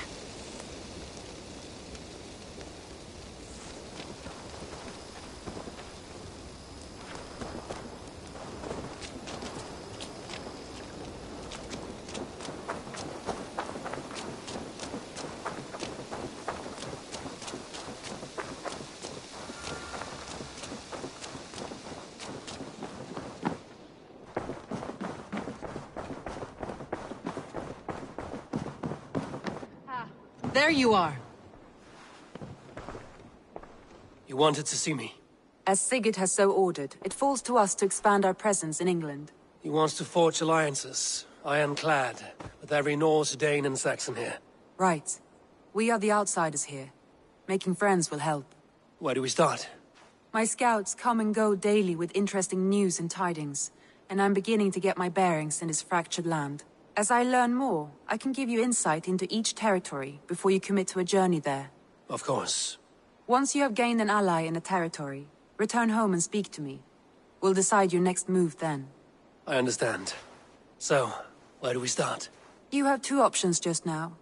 There you are. You wanted to see me? As Sigurd has so ordered, it falls to us to expand our presence in England. He wants to forge alliances, ironclad, with every Norse, Dane and Saxon here. Right. We are the outsiders here. Making friends will help. Where do we start? My scouts come and go daily with interesting news and tidings, and I'm beginning to get my bearings in this fractured land. As I learn more, I can give you insight into each territory before you commit to a journey there. Of course. Once you have gained an ally in a territory, return home and speak to me. We'll decide your next move then. I understand. So, where do we start? You have two options just now.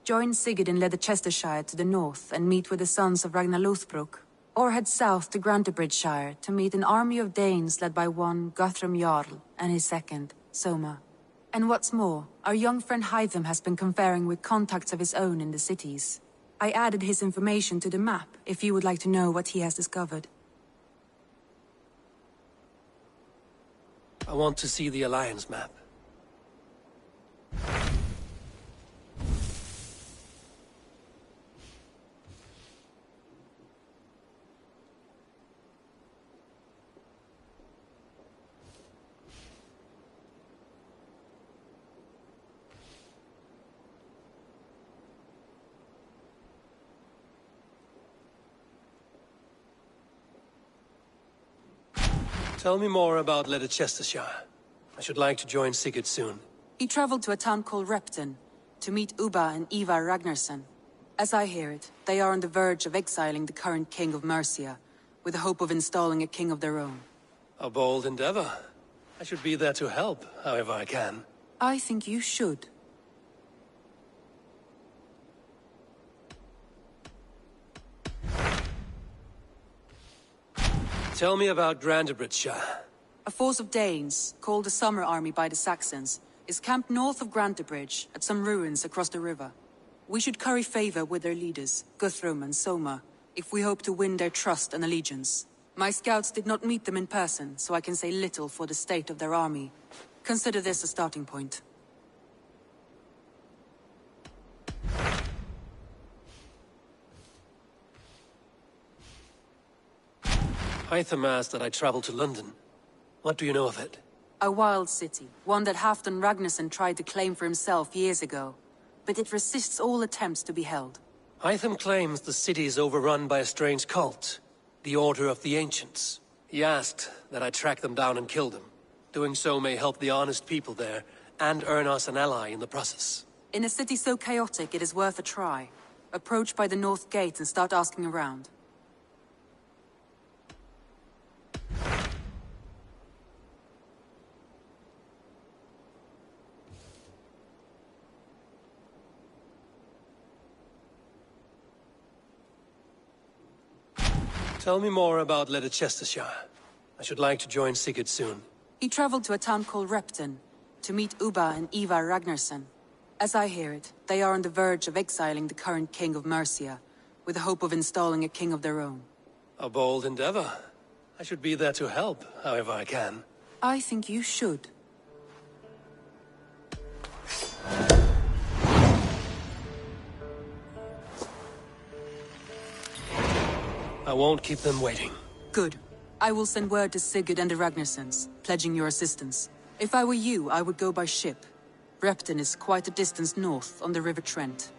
Join Sigurd in Leicestershire to the north and meet with the sons of Ragnar Lothbrok, or head south to Grantebridgeshire to meet an army of Danes led by one Guthrum Jarl and his second, Soma. And what's more, our young friend Hytham has been conferring with contacts of his own in the cities. I added his information to the map if you would like to know what he has discovered. I want to see the Alliance map. Tell me more about Leicestershire. I should like to join Sigurd soon. He traveled to a town called Repton to meet Ubba and Ivar Ragnarsson. As I hear it, they are on the verge of exiling the current king of Mercia, with the hope of installing a king of their own. A bold endeavor. I should be there to help, however I can. I think you should. Tell me about Grantebridgeshire. A force of Danes, called the Summer Army by the Saxons, is camped north of Grantebridge at some ruins across the river. We should curry favor with their leaders, Guthrum and Soma, if we hope to win their trust and allegiance. My scouts did not meet them in person, so I can say little for the state of their army. Consider this a starting point. Hytham asked that I travel to London. What do you know of it? A wild city, one that Halfdan Ragnarsson tried to claim for himself years ago. But it resists all attempts to be held. Hytham claims the city is overrun by a strange cult, the Order of the Ancients. He asked that I track them down and kill them. Doing so may help the honest people there, and earn us an ally in the process. In a city so chaotic, it is worth a try. Approach by the north gate and start asking around. Tell me more about Leicestershire. I should like to join Sigurd soon. He traveled to a town called Repton to meet Ubba and Ivar Ragnarsson. As I hear it, they are on the verge of exiling the current king of Mercia, with the hope of installing a king of their own. A bold endeavor. I should be there to help, however I can. I think you should. I won't keep them waiting. Good. I will send word to Sigurd and the Ragnarssons, pledging your assistance. If I were you, I would go by ship. Repton is quite a distance north on the River Trent.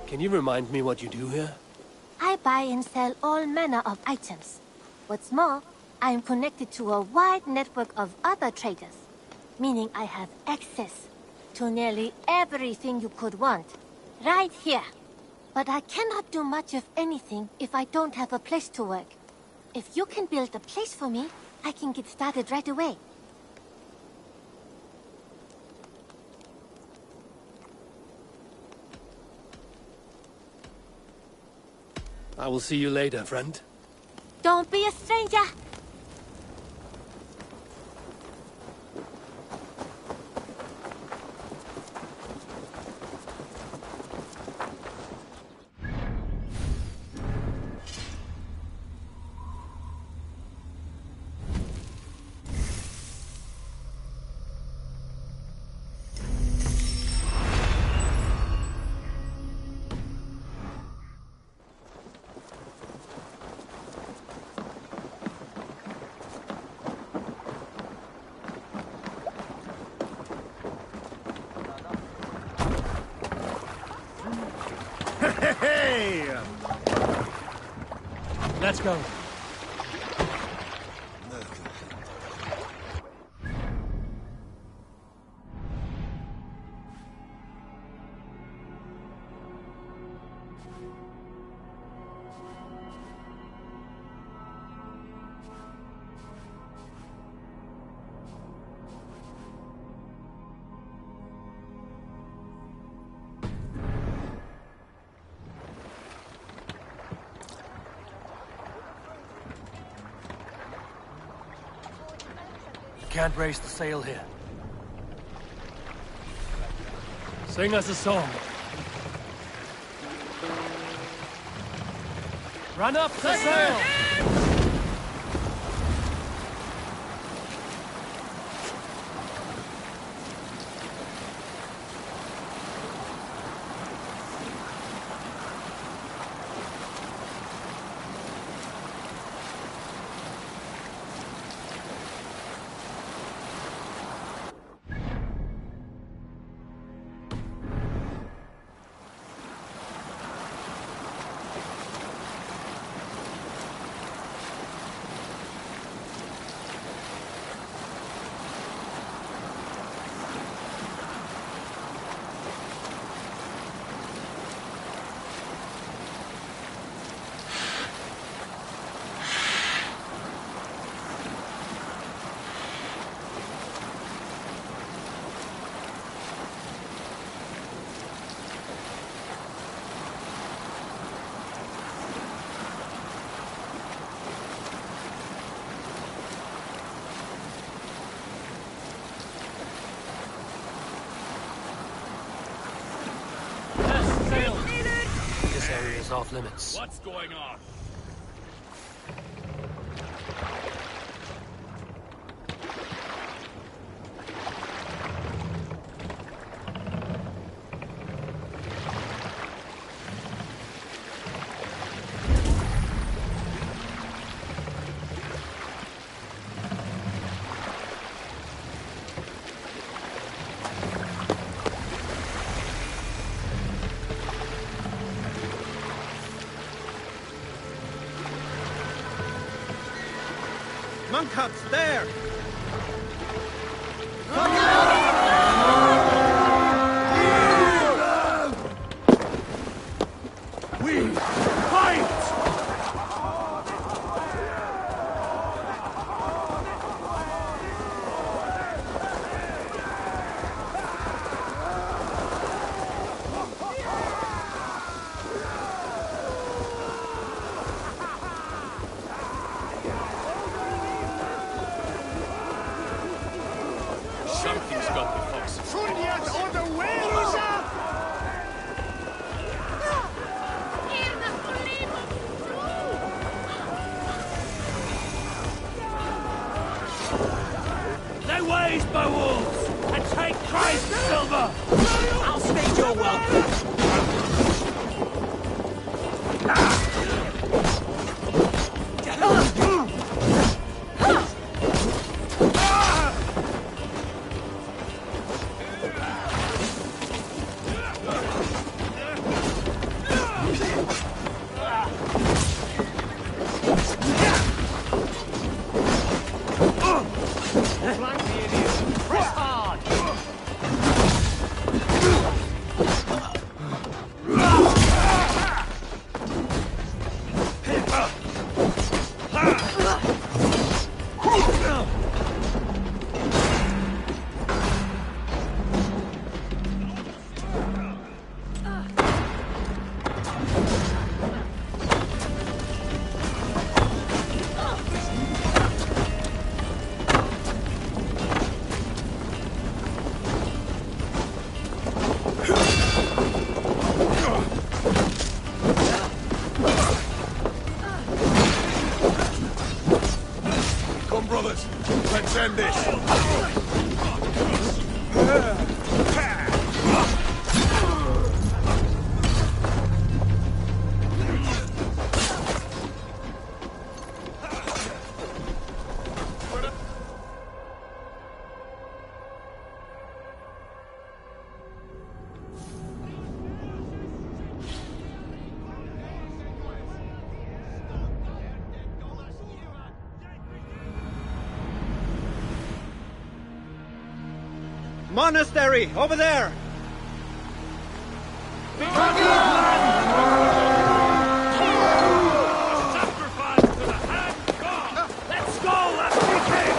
Can you remind me what you do here? I buy and sell all manner of items. What's more, I am connected to a wide network of other traders, meaning I have access to nearly everything you could want, right here. But I cannot do much of anything if I don't have a place to work. If you can build a place for me, I can get started right away. I will see you later, friend. Don't be a stranger! Hey! Let's go. Can't raise the sail here. Sing us a song. Run up the sail! This area is off limits. What's going on? Monk huts there! We fight! Something's got the fox. Fundiat on the way! Lay waste, wolves, and take Christ, Silver! I'll stage your welcome! Flank the idiot! Press hard! Come, brothers. Let's end this. Monastery! Over there! Let's go, African!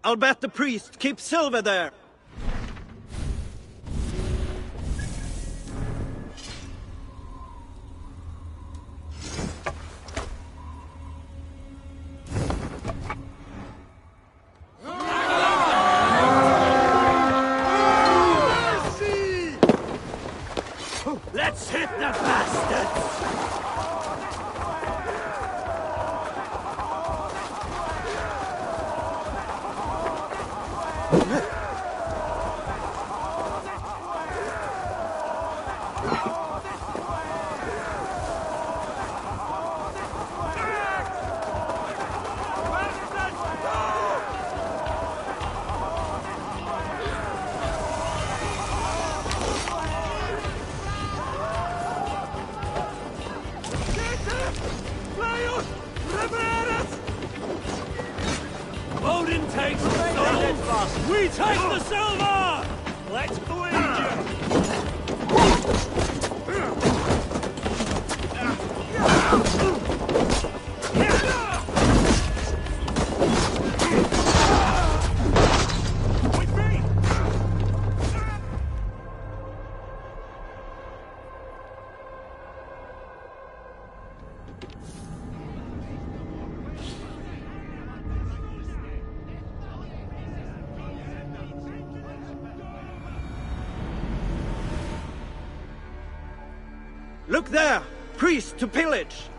I'll bet the priest keeps silver there. Let's hit the bastards! Odin takes the souls! We take the silver! Let's bleed Look there! Priest to pillage!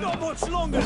Not much longer!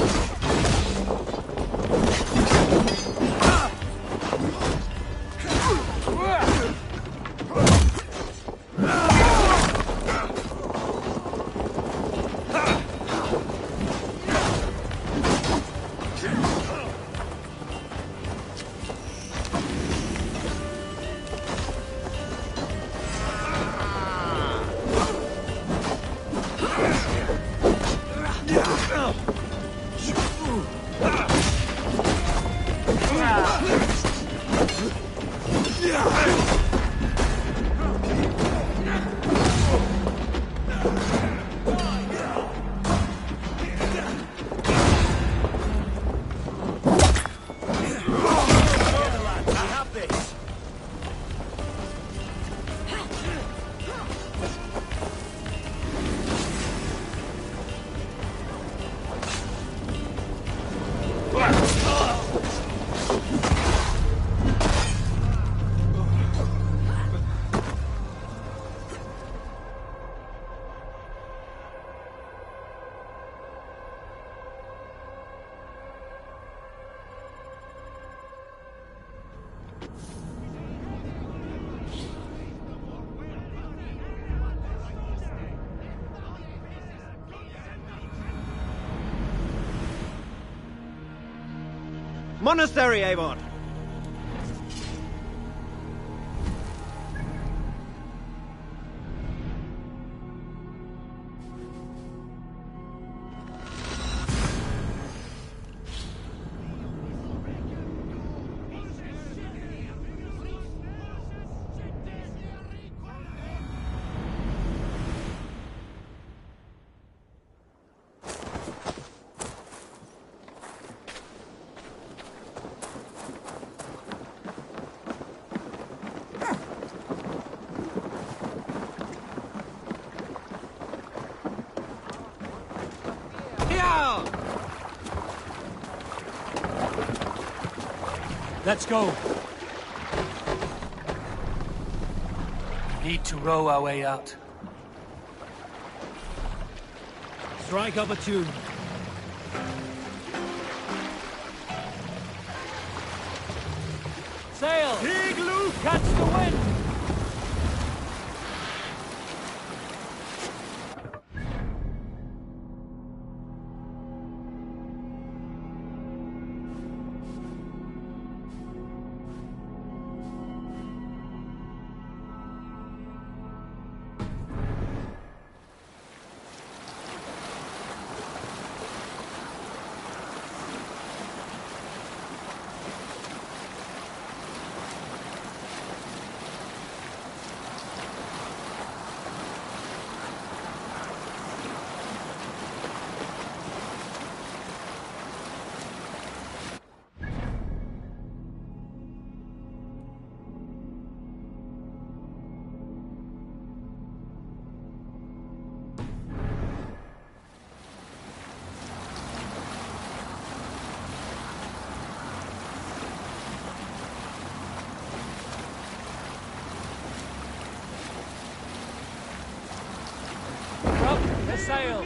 Monastery, Avon! Let's go. Need to row our way out. Strike up a tune. Sail! Igloo, catch the wind! Sail!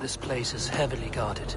This place is heavily guarded.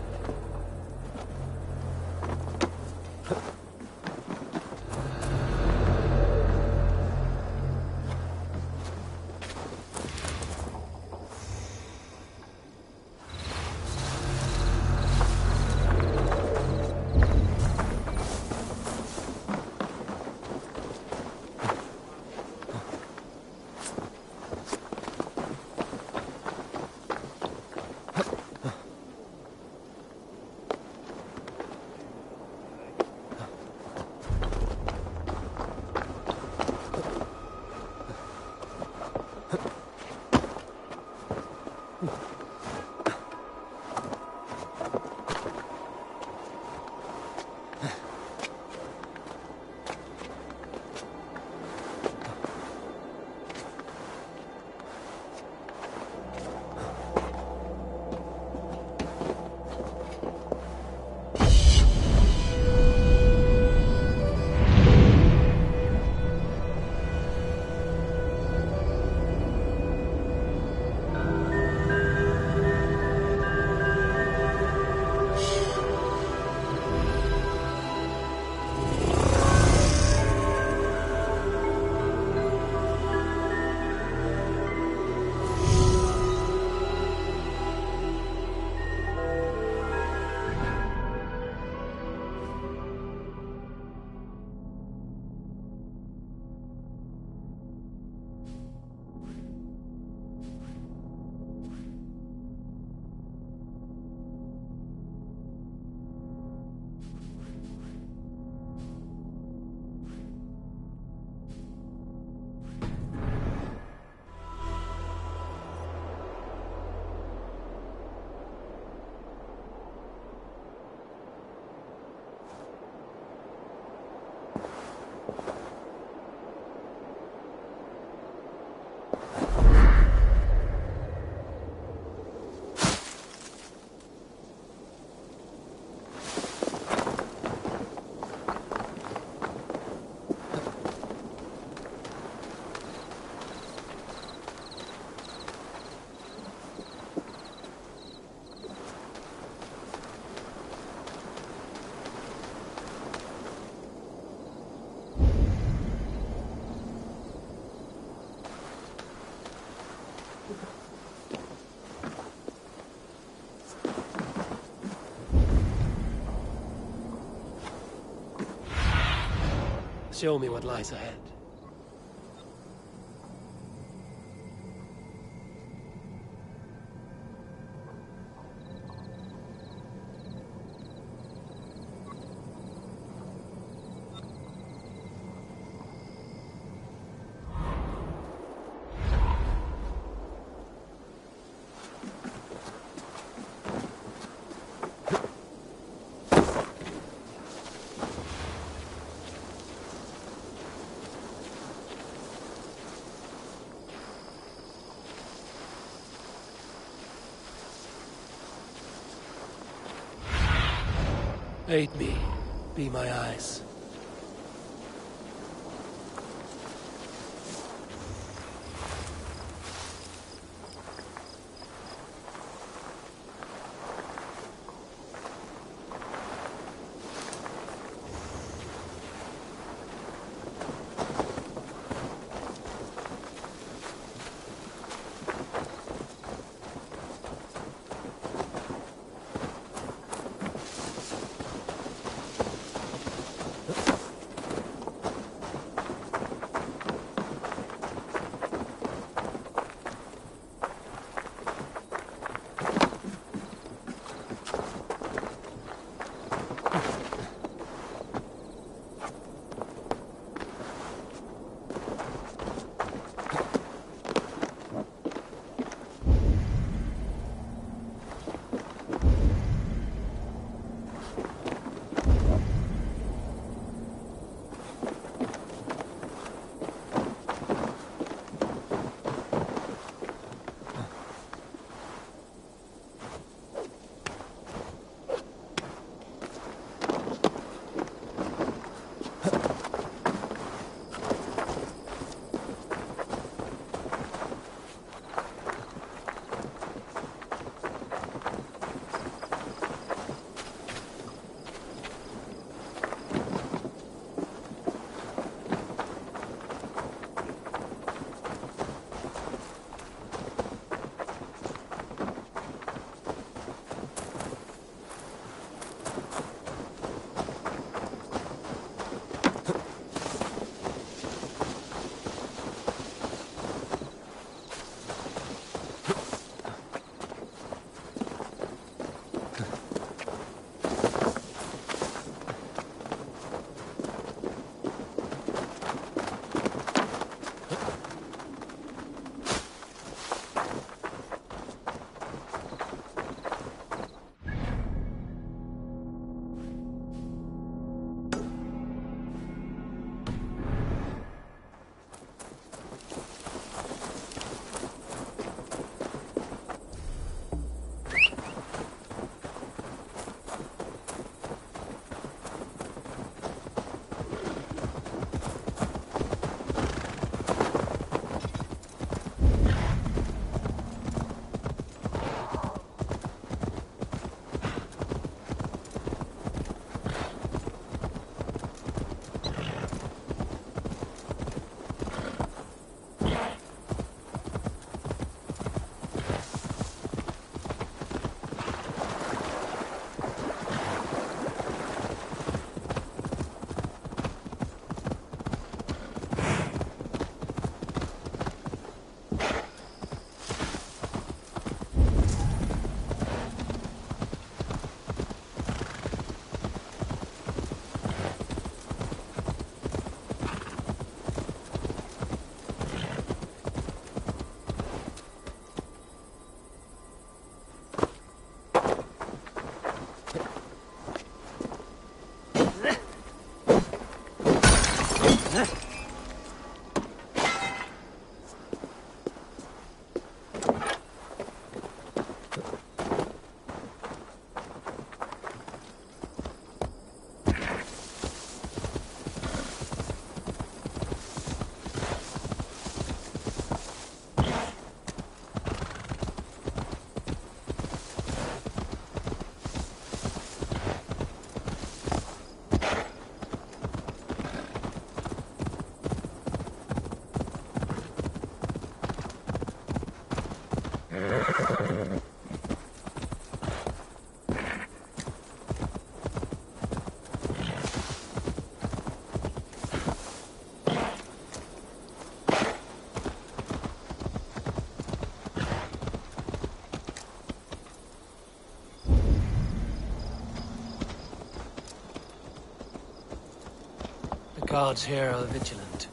Show me what lies ahead. Aid me. Be my eyes. The guards here are vigilant.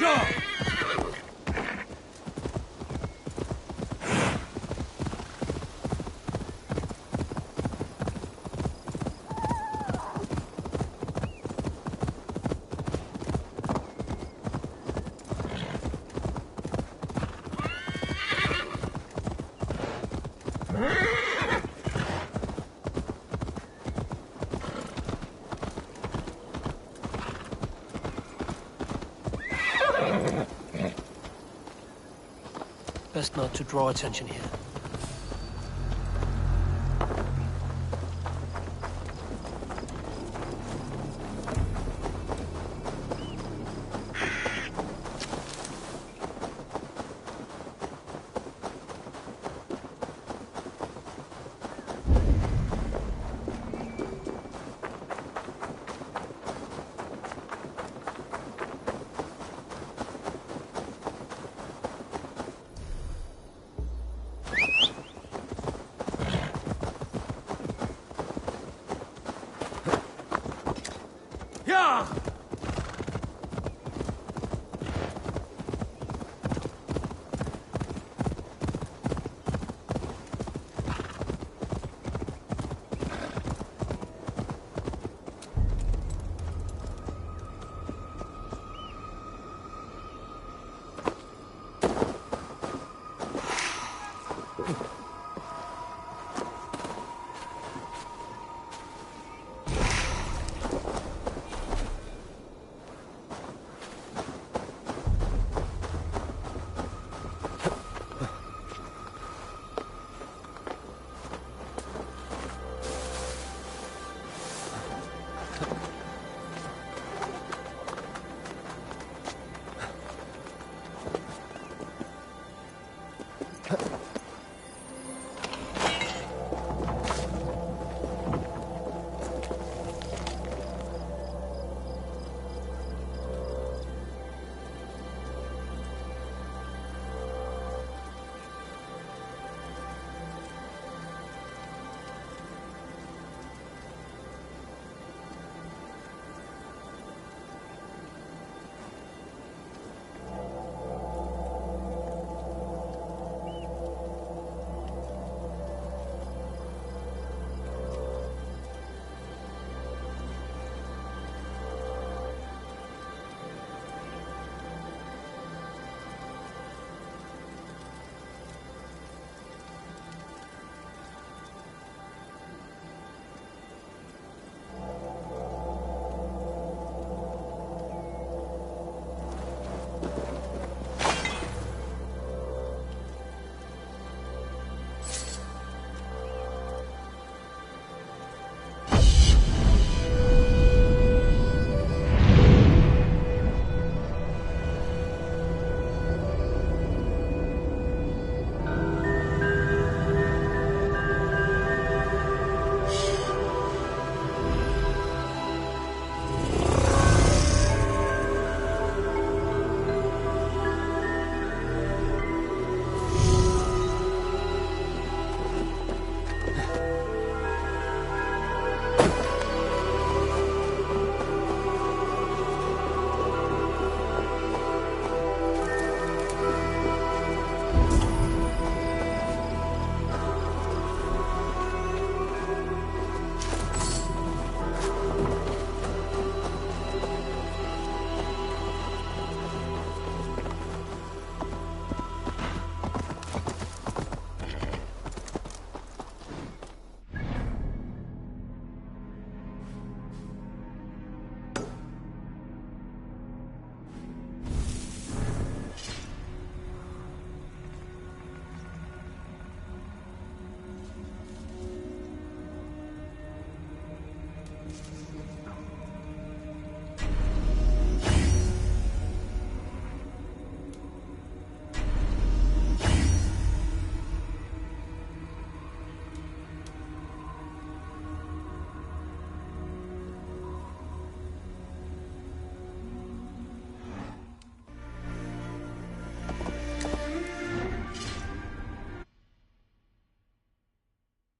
Ragnar! Best not to draw attention here.